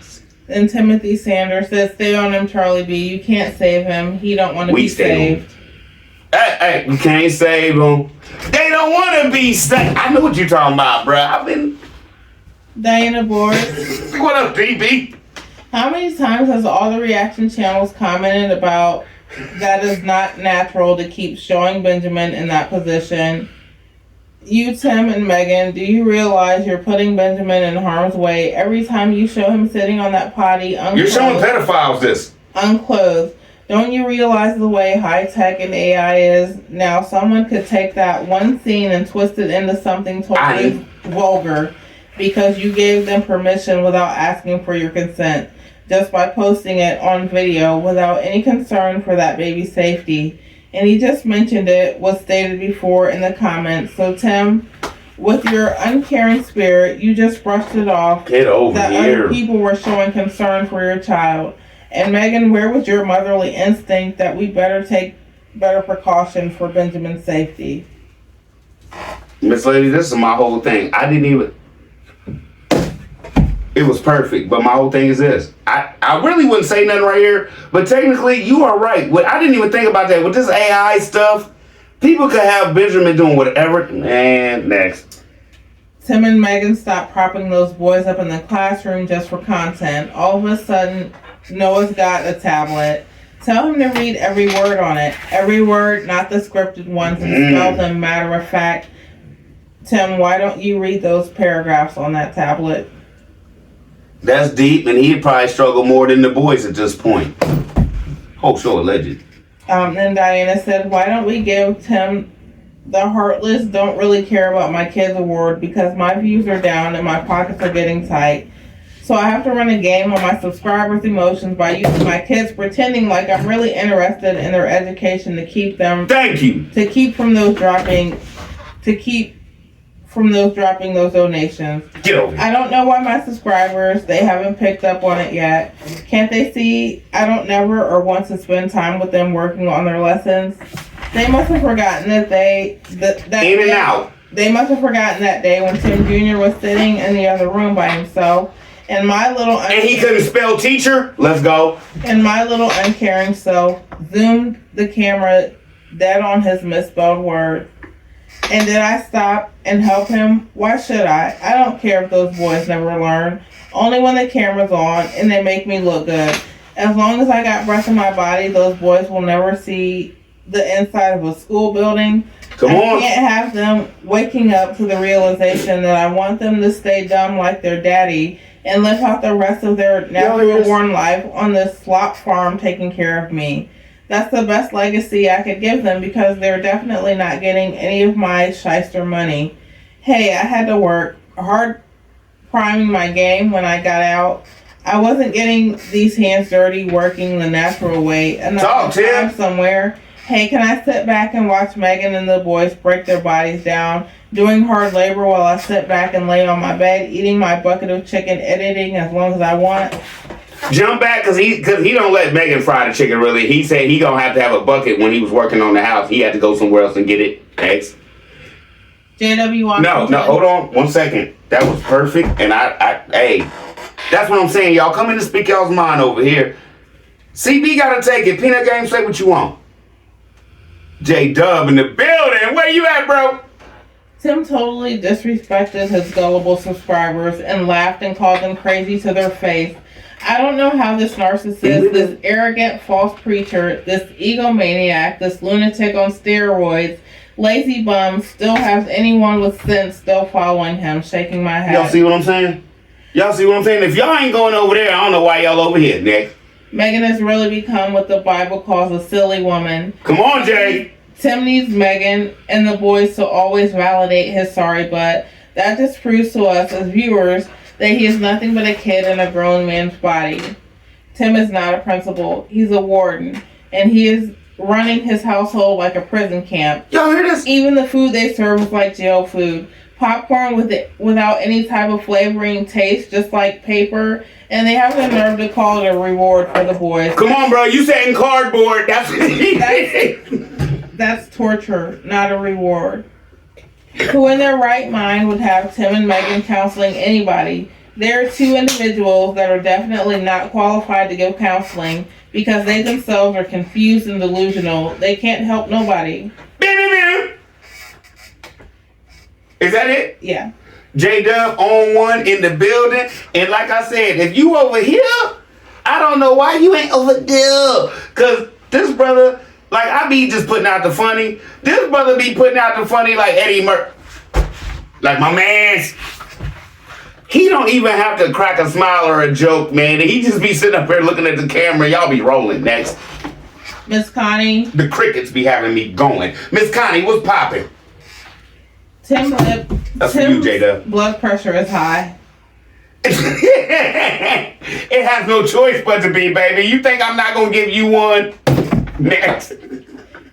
S2: And Timothy Sanders says, stay on him, Charlie B. You can't save him. He don't want to be saved.
S1: Hey, we can't save him. They don't want to be saved. I know what you're talking about, bro. I've been...
S2: Diana Boris.
S1: What up, DB?
S2: How many times has all the reaction channels commented about that is not natural to keep showing Benjamin in that position? You, Tim, and Megan, do you realize you're putting Benjamin in harm's way every time you show him sitting on that potty unclothed?
S1: You're showing pedophiles this.
S2: Unclothed. Don't you realize the way high-tech and AI is? Now, someone could take that one scene and twist it into something totally vulgar because you gave them permission without asking for your consent, just by posting it on video without any concern for that baby's safety. And he just mentioned it was stated before in the comments. So Tim, with your uncaring spirit, you just brushed it off.
S1: Get over
S2: that
S1: here.
S2: Other people were showing concern for your child. And Megan, where was your motherly instinct that we better take better precaution for Benjamin's safety?
S1: Miss Lady, this is my whole thing. I didn't even... It was perfect, but my whole thing is this. I really wouldn't say nothing right here, but technically you are right. I didn't even think about that. With this AI stuff, people could have Benjamin doing whatever. Man, next.
S2: Tim and Megan stopped propping those boys up in the classroom just for content. All of a sudden, Noah's got a tablet. Tell him to read every word on it. Every word, not the scripted ones, and spell them matter of fact. Tim, why don't you read those paragraphs on that tablet?
S1: That's deep, and he'd probably struggle more than the boys at this point. Oh, so alleged.
S2: And Diana said, why don't we give Tim the Heartless Don't Really Care About My Kids award, because my views are down and my pockets are getting tight. So I have to run a game on my subscribers' emotions by using my kids pretending like I'm really interested in their education to keep them...
S1: Thank you!
S2: To keep from those dropping those donations.
S1: Get over here.
S2: I don't know why my subscribers, they haven't picked up on it yet. Can't they see I don't never or want to spend time with them working on their lessons? They must have forgotten that
S1: In and out.
S2: They must have forgotten that day when Tim Jr. was sitting in the other room by himself, and
S1: and he couldn't spell teacher. Let's go.
S2: And my little uncaring self zoomed the camera dead on his misspelled word. And did I stop and help him? Why should I? I don't care if those boys never learn. Only when the camera's on and they make me look good. As long as I got breath in my body, those boys will never see the inside of a school building.
S1: Come on.
S2: I can't have them waking up to the realization that I want them to stay dumb like their daddy and live out the rest of their natural-born life on this slop farm taking care of me. That's the best legacy I could give them, because they're definitely not getting any of my shyster money. Hey, I had to work hard priming my game when I got out. I wasn't getting these hands dirty working the natural way.
S1: Talk, Tim.
S2: Somewhere. Hey, can I sit back and watch Megan and the boys break their bodies down, doing hard labor while I sit back and lay on my bed, eating my bucket of chicken, editing as long as I want?
S1: Jump back, cause he don't let Megan fry the chicken. Really, he said he gonna have to have a bucket when he was working on the house. He had to go somewhere else and get it. Next.
S2: JW Washington.
S1: No, hold on 1 second. That was perfect, and hey, that's what I'm saying. Y'all come in to speak y'all's mind over here. CB gotta take it. Peanut Game, say what you want. J Dub in the building. Where you at, bro?
S2: Tim totally disrespected his gullible subscribers and laughed and called them crazy to their face. I don't know how this narcissist, this arrogant false preacher, this egomaniac, this lunatic on steroids, lazy bum still has anyone with sense still following him, shaking my head.
S1: Y'all see what I'm saying? If y'all ain't going over there, I don't know why y'all over here, Nick.
S2: Megan has really become what the Bible calls a silly woman.
S1: Come on, Jay.
S2: Tim needs Megan and the boys to always validate his sorry butt. That just proves to us as viewers that he is nothing but a kid in a grown man's body. Tim is not a principal. He's a warden. And he is running his household like a prison camp.
S1: Y'all hear this?
S2: Even the food they serve is like jail food. Popcorn without any type of flavoring tastes just like paper. And they have the nerve to call it a reward for the boys.
S1: Come on, bro. You saying cardboard.
S2: That's torture, not a reward. Who in their right mind would have Tim and Megan counseling anybody? There are two individuals that are definitely not qualified to give counseling because they themselves are confused and delusional. They can't help nobody.
S1: Is that it?
S2: Yeah.
S1: J-Dub on one in the building. And like I said, if you over here, I don't know why you ain't over there. Because this brother... Like, I be just putting out the funny. This brother be putting out the funny like Eddie Murphy. Like my man's. He don't even have to crack a smile or a joke, man. He just be sitting up there looking at the camera. Y'all be rolling. Next.
S2: Miss Connie.
S1: The crickets be having me going. Miss Connie, what's popping?
S2: Tim's
S1: That's for you, J-Dub.
S2: blood pressure is high.
S1: It has no choice but to be, baby. You think I'm not going to give you one? Next.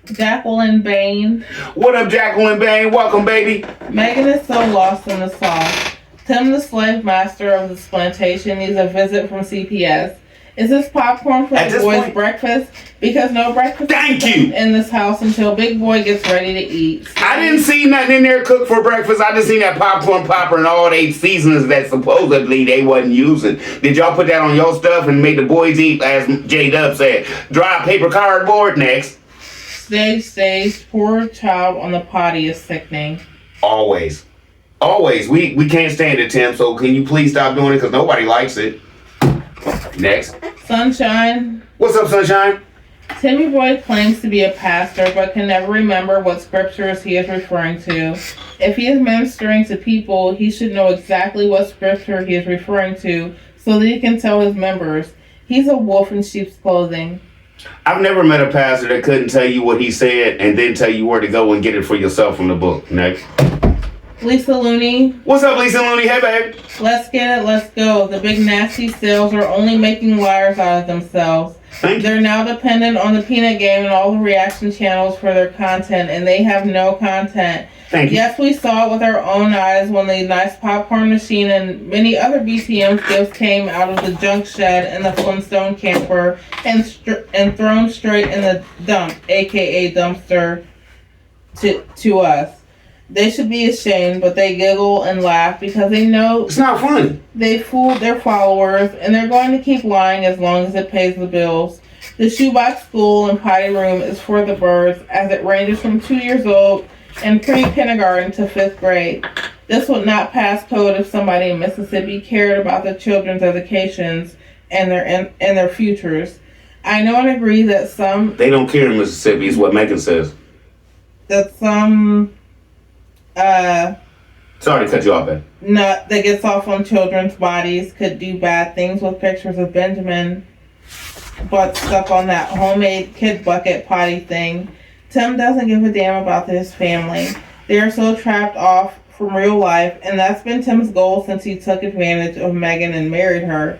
S2: Jacqueline Bain.
S1: What up, Jacqueline Bain? Welcome, baby.
S2: Megan is so lost in the sauce. Tim, the slave master of this plantation, needs a visit from CPS. Is this popcorn for the boys' breakfast? Because no breakfast in this house until Big Boy gets ready to eat. So
S1: I didn't see nothing in there cooked for breakfast. I just seen that popcorn popper and all they seasonings that supposedly they wasn't using. Did y'all put that on your stuff and make the boys eat, as J-Dub said, dry paper cardboard? Next.
S2: Stage. Poor child on the potty is sickening.
S1: Always. We can't stand it, Tim, so can you please stop doing it because nobody likes it. Next.
S2: Sunshine.
S1: What's up, Sunshine?
S2: Timmy Boy claims to be a pastor, but can never remember what scriptures he is referring to. If he is ministering to people, he should know exactly what scripture he is referring to so that he can tell his members. He's a wolf in sheep's clothing.
S1: I've never met a pastor that couldn't tell you what he said and then tell you where to go and get it for yourself from the book. Next.
S2: Lisa Looney.
S1: What's up, Lisa Looney? Hey, babe.
S2: Let's get it, let's go. The big nasty sales are only making liars out of themselves. They're now dependent on the Peanut Game and all the reaction channels for their content, and they have no content.
S1: Thank you.
S2: Yes, we saw it with our own eyes when the nice popcorn machine and many other BTM gifts came out of the junk shed in the Flintstone camper and thrown straight in the dump, aka dumpster, to us. They should be ashamed, but they giggle and laugh because they know
S1: it's not funny.
S2: They fooled their followers, and they're going to keep lying as long as it pays the bills. The shoebox school and potty room is for the birds, as it ranges from 2 years old and pre-kindergarten to 5th grade. This would not pass code if somebody in Mississippi cared about the children's educations and their futures. I know and agree that some...
S1: They don't care in Mississippi, is what Megan says.
S2: That some...
S1: Sorry to cut you off, man.
S2: Nut that gets off on children's bodies could do bad things with pictures of Benjamin butt stuck on that homemade kid bucket potty thing. Tim doesn't give a damn about his family. They are so trapped off from real life, and that's been Tim's goal since he took advantage of Megan and married her.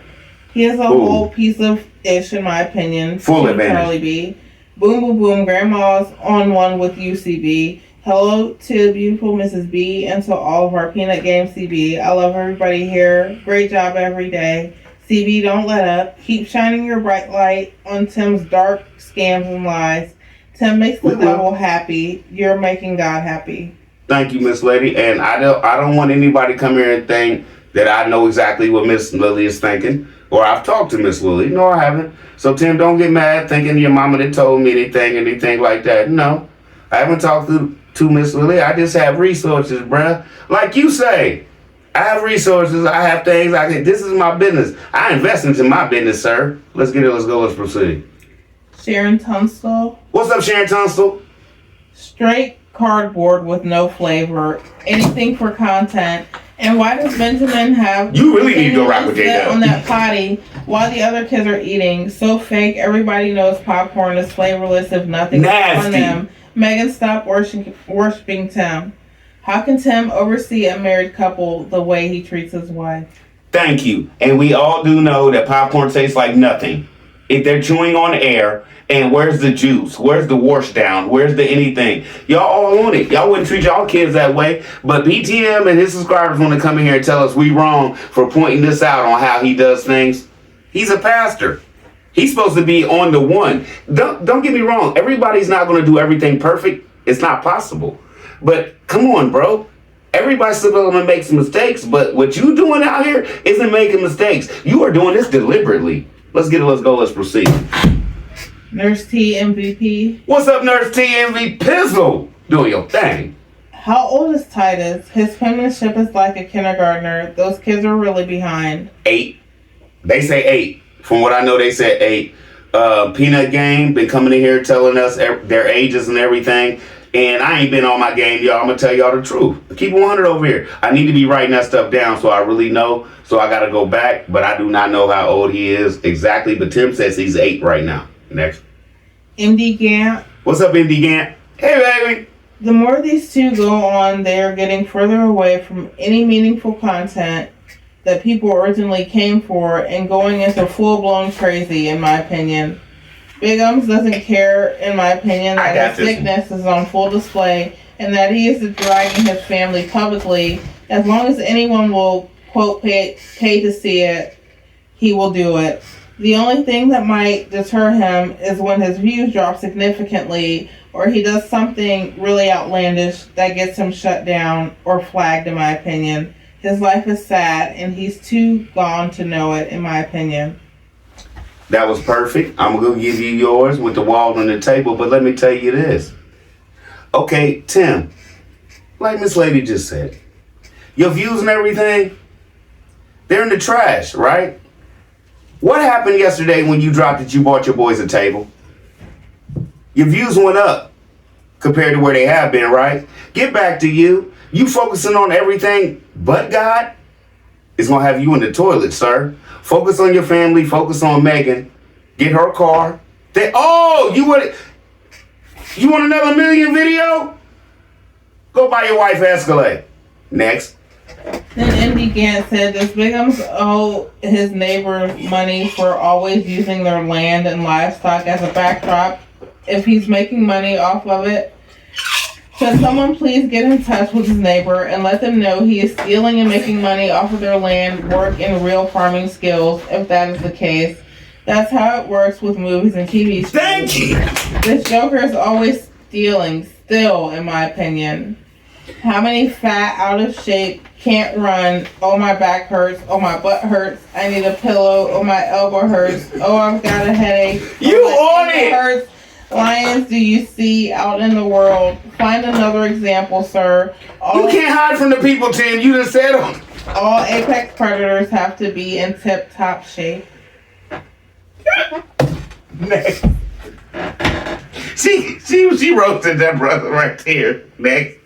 S2: He is a whole piece of ish, in my opinion.
S1: Full advantage.
S2: Charlie B. Boom, boom, boom. Grandma's on one with UCB. Hello to beautiful Mrs. B and to all of our Peanut Game CB. I love everybody here. Great job every day. CB, don't let up. Keep shining your bright light on Tim's dark scams and lies. Tim makes the devil happy. You're making God happy.
S1: Thank you, Miss Lady. And I don't want anybody to come here and think that I know exactly what Miss Lily is thinking, or I've talked to Miss Lily. No, I haven't. So Tim, don't get mad thinking your mama that told me anything like that. No, I haven't talked to Miss Lily. I just have resources, bruh. Like you say, I have resources. I have things. This is my business. I invest into my business, sir. Let's get it. Let's go. Let's proceed.
S2: Sharon Tunstall.
S1: What's up, Sharon Tunstall?
S2: Straight cardboard with no flavor. Anything for content. And why does Benjamin have...
S1: You really need to go rock with J-Dub.
S2: ...on that potty while the other kids are eating? So fake. Everybody knows popcorn is flavorless if nothing is on them. Megan, stop worshiping Tim. How can Tim oversee a married couple the way he treats his wife?
S1: Thank you. And we all do know that popcorn tastes like nothing. If they're chewing on air, and where's the juice? Where's the wash down? Where's the anything? Y'all all on it. Y'all wouldn't treat y'all kids that way. But BTM and his subscribers want to come in here and tell us we wrong for pointing this out on how he does things. He's a pastor. He's supposed to be on the one. Don't get me wrong. Everybody's not going to do everything perfect. It's not possible. But come on, bro. Everybody's still going to make some mistakes. But what you doing out here isn't making mistakes. You are doing this deliberately. Let's get it. Let's go. Let's proceed.
S2: Nurse T MVP.
S1: What's up, Nurse T MVP? Pizzle. Doing your thing.
S2: How old is Titus? His penmanship is like a kindergartner. Those kids are really behind.
S1: 8. They say 8. From what I know, they said 8. Peanut Game been coming in here telling us their ages and everything. And I ain't been on my game, y'all. I'm going to tell y'all the truth. Keep it 100 over here. I need to be writing that stuff down so I really know. So I got to go back. But I do not know how old he is exactly. But Tim says he's 8 right now. Next.
S2: MD Gant.
S1: What's up, MD Gant? Hey, baby.
S2: The more these two go on, they are getting further away from any meaningful content that people originally came for and going into full-blown crazy, in my opinion. Big Ums doesn't care, in my opinion, that his sickness is on full display and that he is dragging his family publicly. As long as anyone will, quote, pay to see it, he will do it. The only thing that might deter him is when his views drop significantly or he does something really outlandish that gets him shut down or flagged, in my opinion. His life is sad and he's too gone to know it, in my opinion.
S1: That was perfect. I'm going to give you yours with the wall on the table, but let me tell you this. Okay, Tim, like Miss Lady just said, your views and everything, they're in the trash, right? What happened yesterday when you dropped that you bought your boys a table? Your views went up compared to where they have been, right? Get back to you. You focusing on everything but God is going to have you in the toilet, sir. Focus on your family. Focus on Megan. Get her car. You want another million video? Go buy your wife Escalade. Next.
S2: Then Indy Gant said, does Biggums owe his neighbor money for always using their land and livestock as a backdrop if he's making money off of it? Could someone please get in touch with his neighbor and let them know he is stealing and making money off of their land, work, and real farming skills, if that is the case? That's how it works with movies and TV shows.
S1: Thank you.
S2: This Joker is always stealing, still, in my opinion. How many fat, out of shape, can't run, oh my back hurts, oh my butt hurts, I need a pillow, oh my elbow hurts, oh I've got a headache,
S1: You on it!
S2: hurts. Lions do you see out in the world? Find another example, sir.
S1: You can't hide from the people, Tim. You just said them.
S2: All apex predators have to be in tip-top shape.
S1: Next. She roasted that brother right there. Next.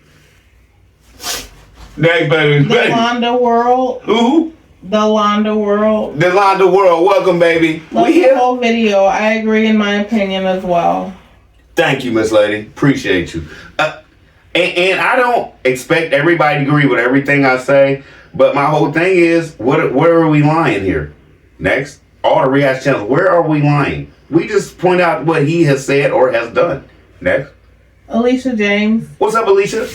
S1: Next, baby.
S2: The Londa World.
S1: Who?
S2: The Londa World.
S1: The Londa World. Welcome, baby.
S2: Love
S1: We
S2: the
S1: here.
S2: whole video. I agree in my opinion as well.
S1: Thank you, Miss Lady. Appreciate you. And I don't expect everybody to agree with everything I say, but my whole thing is, where are we lying here? Next. All the reaction channels, where are we lying? We just point out what he has said or has done. Next.
S2: Alicia James.
S1: What's up, Alicia?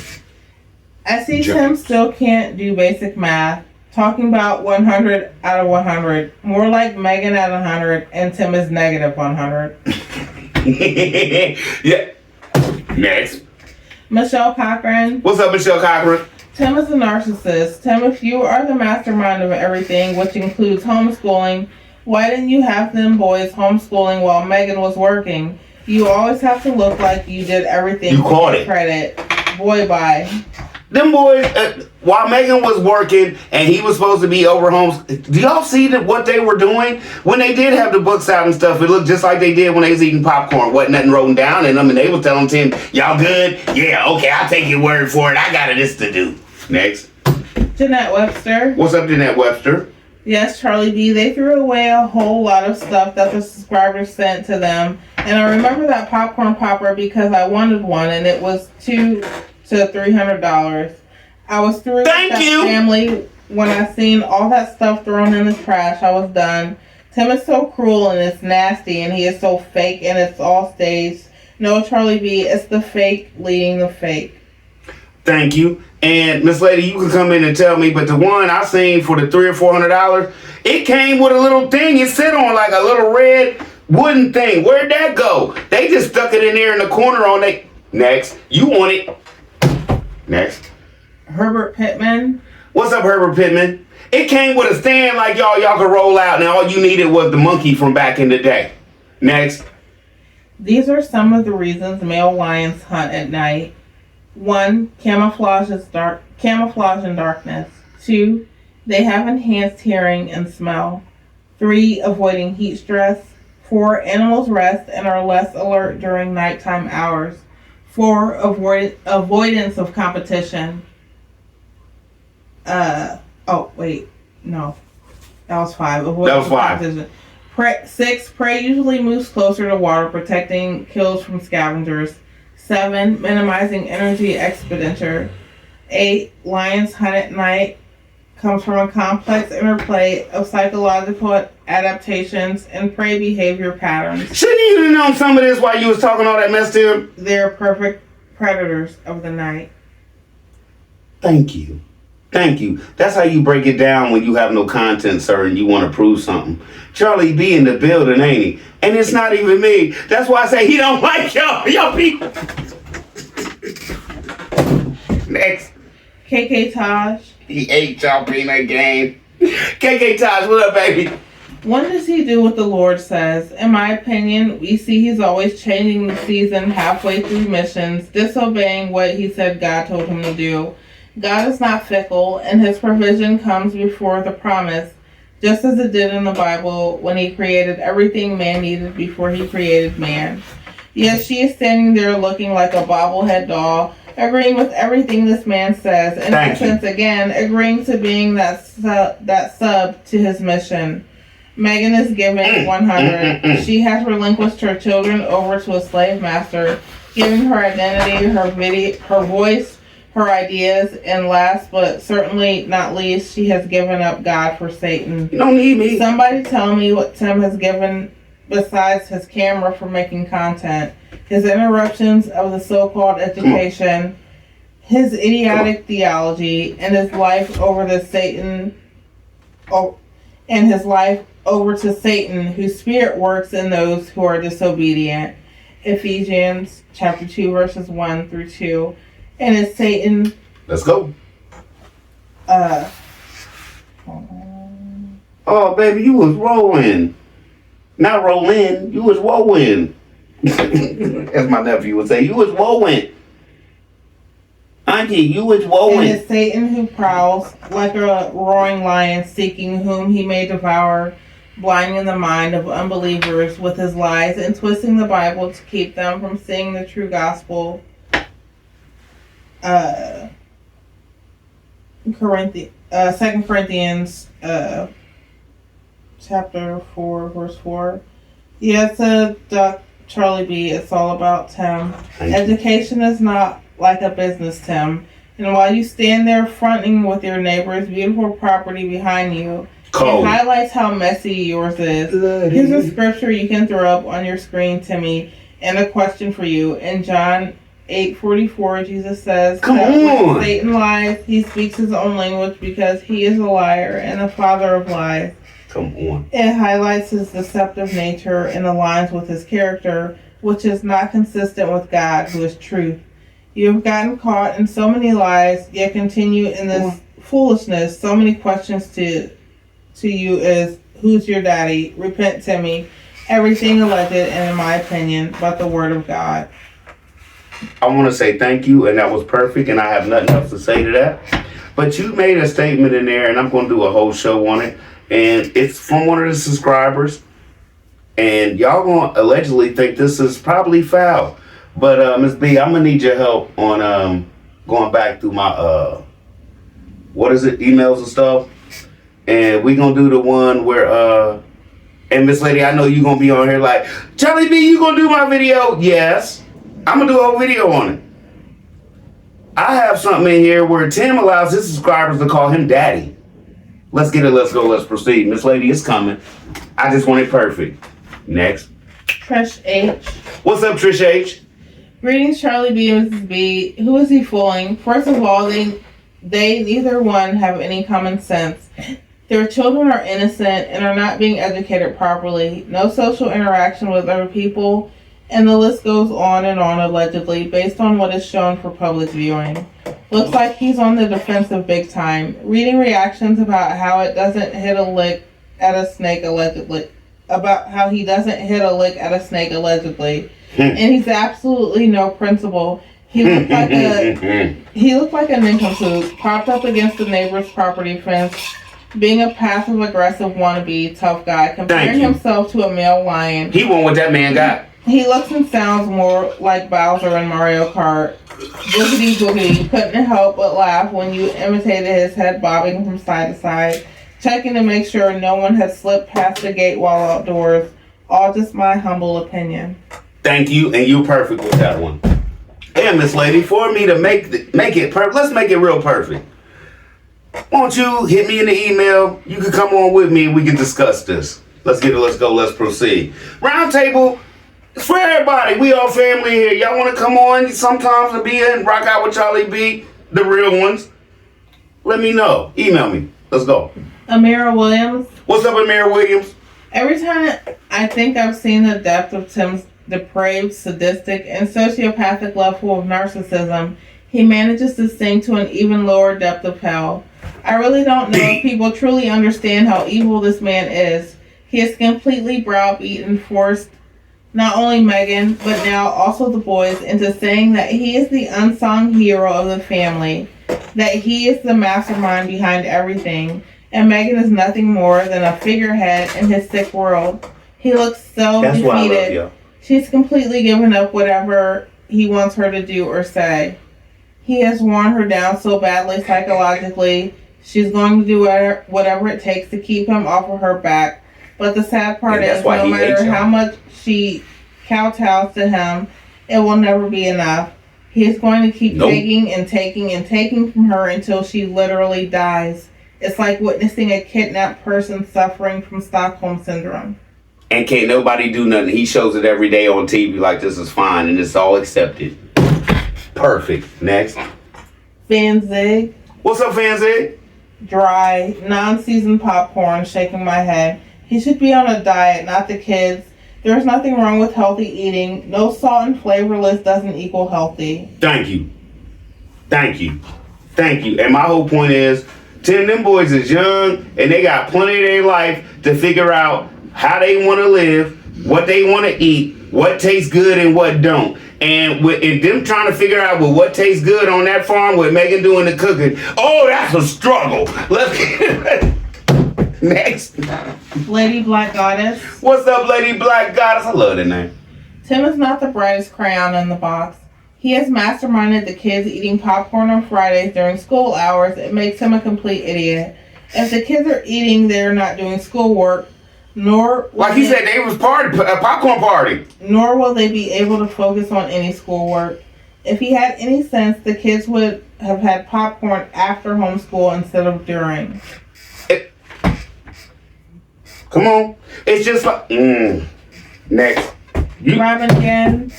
S2: I see Tim still can't do basic math. Talking about 100 out of 100. More like Megan at 100 and Tim is negative 100.
S1: Yeah. Next.
S2: Michelle Cochran.
S1: What's up, Michelle Cochran?
S2: Tim is a narcissist. Tim, if you are the mastermind of everything, which includes homeschooling, why didn't you have them boys homeschooling while Megan was working? You always have to look like you did everything.
S1: You caught it.
S2: Credit. Boy, bye.
S1: Them boys, while Megan was working and he was supposed to be over homes, do y'all see what they were doing? When they did have the books out and stuff, it looked just like they did when they was eating popcorn. Wasn't nothing written down in them, and they was telling Tim, y'all good? Yeah, okay, I'll take your word for it. I got this to do. Next.
S2: Jeanette Webster.
S1: What's up, Jeanette Webster?
S2: Yes, Charlie B. They threw away a whole lot of stuff that the subscribers sent to them. And I remember that popcorn popper because I wanted one, and it was $200 to $300. I was through with that family when I seen all that stuff thrown in the trash. I was done. Tim is so cruel and it's nasty, and he is so fake, and it's all staged. No, Charlie B. It's the fake leading the fake.
S1: Thank you. And Miss Lady, you can come in and tell me, but the one I seen for the $300 or $400, it came with a little thing. It sit on like a little red wooden thing. Where'd that go? They just stuck it in there in the corner on it. Next. You want it. Next.
S2: Herbert Pittman.
S1: What's up, Herbert Pittman? It came with a stand like y'all could roll out, and all you needed was the monkey from back in the day. Next.
S2: These are some of the reasons male lions hunt at night. 1. Camouflage in darkness. 2. They have enhanced hearing and smell. 3. Avoiding heat stress. 4. Animals rest and are less alert during nighttime hours. 4. Avoidance of competition. Oh, wait. No. That was 5.
S1: That was 5.
S2: Competition. 6. Prey usually moves closer to water, protecting kills from scavengers. 7. Minimizing energy expenditure. 8. Lions hunt at night. Comes from a complex interplay of psychological adaptations and prey behavior patterns.
S1: Shouldn't you have known some of this while you was talking all that mess to him?
S2: They're perfect predators of the night.
S1: Thank you. Thank you. That's how you break it down when you have no content, sir, and you want to prove something. Charlie B in the building, ain't he? And it's not even me. That's why I say he don't like y'all people. Next.
S2: KK Taj.
S1: He ate y'all peanut game. KK Taj, what up, baby?
S2: What does he do what the Lord says? In my opinion, we see he's always changing the season halfway through missions, disobeying what he said God told him to do. God is not fickle, and his provision comes before the promise, just as it did in the Bible when he created everything man needed before he created man. Yet she is standing there looking like a bobblehead doll, agreeing with everything this man says. In essence, again, agreeing to being that sub to his mission. Megan is giving 100. She has relinquished her children over to a slave master, giving her identity, her voice, her ideas, and last but certainly not least, she has given up God for Satan.
S1: You don't need me.
S2: Somebody tell me what Tim has given besides his camera for making content, his interruptions of the so-called education, his idiotic theology, and his life over to Satan, to Satan, whose spirit works in those who are disobedient. Ephesians chapter 2, verses 1 through 2. And it's Satan.
S1: Let's go. Oh, baby, you was rolling. Not rolling, you was rolling. As my nephew would say, you was rolling. Auntie, you was rolling.
S2: And it's Satan who prowls like a roaring lion, seeking whom he may devour, blinding the mind of unbelievers with his lies and twisting the Bible to keep them from seeing the true gospel. 2 Corinthians chapter 4, verse 4. Yes, Charlie B, it's all about Tim. Education is not like a business, Tim. And while you stand there fronting with your neighbor's beautiful property behind you, it highlights how messy yours is. Here's a scripture you can throw up on your screen, Timmy, and a question for you. In John 8:44, Jesus says that when Satan lies, he speaks his own language because he is a liar and the father of lies.
S1: Come on.
S2: It highlights his deceptive nature and aligns with his character, which is not consistent with God, who is truth. You have gotten caught in so many lies, yet continue in this foolishness. So many questions to you is, who's your daddy? Repent, Timmy. Everything alleged, and in my opinion, but the word of God.
S1: I want to say thank you, and that was perfect, and I have nothing else to say to that. But you made a statement in there, and I'm going to do a whole show on it, and it's from one of the subscribers, and y'all going to allegedly think this is probably foul. But Ms. B, I'm going to need your help on going back through my, emails and stuff, and we're going to do the one where, and Miss Lady, I know you're going to be on here like, Charlie B, you going to do my video? Yes. I'm going to do a whole video on it. I have something in here where Tim allows his subscribers to call him daddy. Let's get it, let's go, let's proceed. Miss Lady, it's coming. I just want it perfect. Next.
S2: Trish H.
S1: What's up, Trish H?
S2: Greetings, Charlie B and Mrs. B. Who is he fooling? First of all, they neither one have any common sense. Their children are innocent and are not being educated properly. No social interaction with other people. And the list goes on and on, allegedly, based on what is shown for public viewing. Looks like he's on the defensive big time. Reading reactions about how it doesn't hit a lick at a snake, allegedly. About how he doesn't hit a lick at a snake, allegedly. And he's absolutely no principle. He looked like a nincompoop, propped up against the neighbor's property fence, being a passive-aggressive wannabe tough guy, comparing himself to a male lion.
S1: He won what that man got.
S2: He looks and sounds more like Bowser in Mario Kart. Boogity boogity, couldn't help but laugh when you imitated his head bobbing from side to side, checking to make sure no one had slipped past the gate while outdoors. All just my humble opinion.
S1: Thank you, and you're perfect with that one. And Miss Lady, for me to make it perfect, let's make it real perfect. Won't you hit me in the email? You can come on with me and we can discuss this. Let's get it, let's go, let's proceed. Round table. It's for everybody. We all family here. Y'all want to come on sometimes and be in, rock out with Charlie B, the real ones? Let me know. Email me. Let's go.
S2: Amira Williams.
S1: What's up, Amira Williams?
S2: Every time I think I've seen the depth of Tim's depraved, sadistic, and sociopathic level of narcissism, he manages to sink to an even lower depth of hell. I really don't know if people truly understand how evil this man is. He has completely browbeaten and forced not only Megan, but now also the boys, into saying that he is the unsung hero of the family, that he is the mastermind behind everything, and Megan is nothing more than a figurehead in his sick world. He looks so defeated. She's completely given up whatever he wants her to do or say. He has worn her down so badly psychologically, she's going to do whatever it takes to keep him off of her back. But the sad part is, no matter how much she kowtows to him, it will never be enough. He is going to keep taking and taking and taking from her until she literally dies. It's like witnessing a kidnapped person suffering from Stockholm Syndrome.
S1: And can't nobody do nothing. He shows it every day on TV like this is fine and it's all accepted. Perfect. Next.
S2: Fanzig.
S1: What's up, Fanzig?
S2: Dry, non-seasoned popcorn, shaking my head. He should be on a diet, not the kids. There's nothing wrong with healthy eating. No salt and flavorless doesn't equal healthy.
S1: Thank you. Thank you. Thank you. And my whole point is, Tim, them boys is young and they got plenty of their life to figure out how they want to live, what they want to eat, what tastes good and what don't. And them trying to figure out what tastes good on that farm with Megan doing the cooking. Oh, that's a struggle. Let's get next.
S2: Lady Black Goddess.
S1: What's up, Lady Black Goddess? I love that name.
S2: Tim is not the brightest crayon in the box. He has masterminded the kids eating popcorn on Fridays during school hours. It makes him a complete idiot. If the kids are eating, they're not doing schoolwork, nor
S1: like he said, they was a popcorn party.
S2: Nor will they be able to focus on any schoolwork. If he had any sense, the kids would have had popcorn after homeschool instead of during.
S1: Come on. It's just like... Next.
S2: Robin Gann.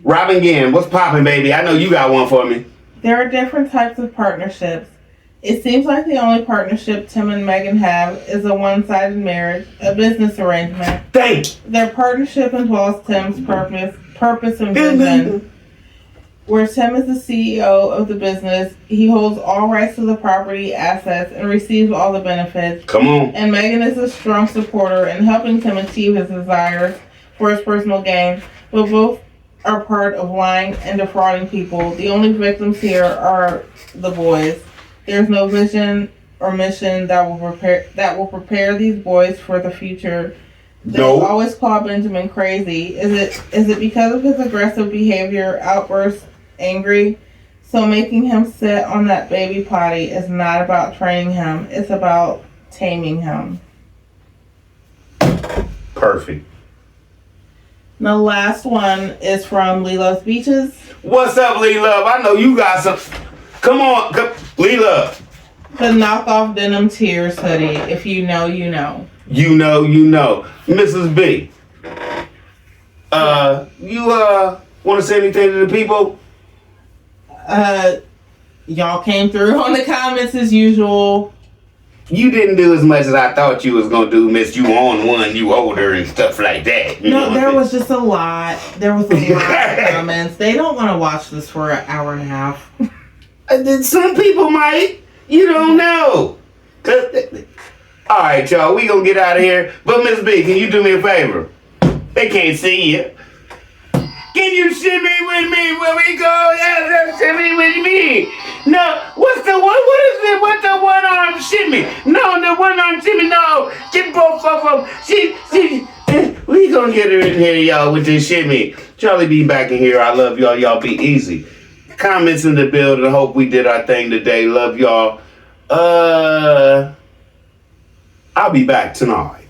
S1: Robin Gann. What's poppin', baby? I know you got one for me.
S2: There are different types of partnerships. It seems like the only partnership Tim and Megan have is a one-sided marriage, a business arrangement.
S1: Thanks.
S2: Their partnership involves Tim's purpose and vision. Where Tim is the CEO of the business, he holds all rights to the property, assets, and receives all the benefits.
S1: Come on.
S2: And Megan is a strong supporter in helping Tim achieve his desires for his personal gain. But both are part of lying and defrauding people. The only victims here are the boys. There's no vision or mission that will prepare these boys for the future. They always call Benjamin crazy. Is it because of his aggressive behavior, outbursts, angry? So making him sit on that baby potty is not about training him. It's about taming him.
S1: Perfect.
S2: The last one is from Lee Loves Beaches.
S1: What's up, Lee Love? I know you got some. Come on, Lee Love.
S2: The knockoff denim tears hoodie. If you know, you know.
S1: You know, you know. Mrs. B. You want to say anything to the people?
S2: Y'all came through on the comments as usual.
S1: You didn't do as much as I thought you was gonna do, miss. You on one, you older and stuff like that.
S2: No, there was just a lot. There was a lot of comments. They don't want to watch this for an hour and a half.
S1: Some people might. You don't know. Alright, y'all, we gonna get out of here. But Miss B, can you do me a favor? They can't see you. Can you shimmy with me when we go? Yeah, shimmy with me. No, what's the one? What is it? What's the one arm shimmy? No, the one arm shimmy. No, get both of them. We gonna get her in here, y'all, with this shimmy. Charlie be back in here. I love y'all. Y'all be easy. Comments in the building. Hope we did our thing today. Love y'all. I'll be back tonight.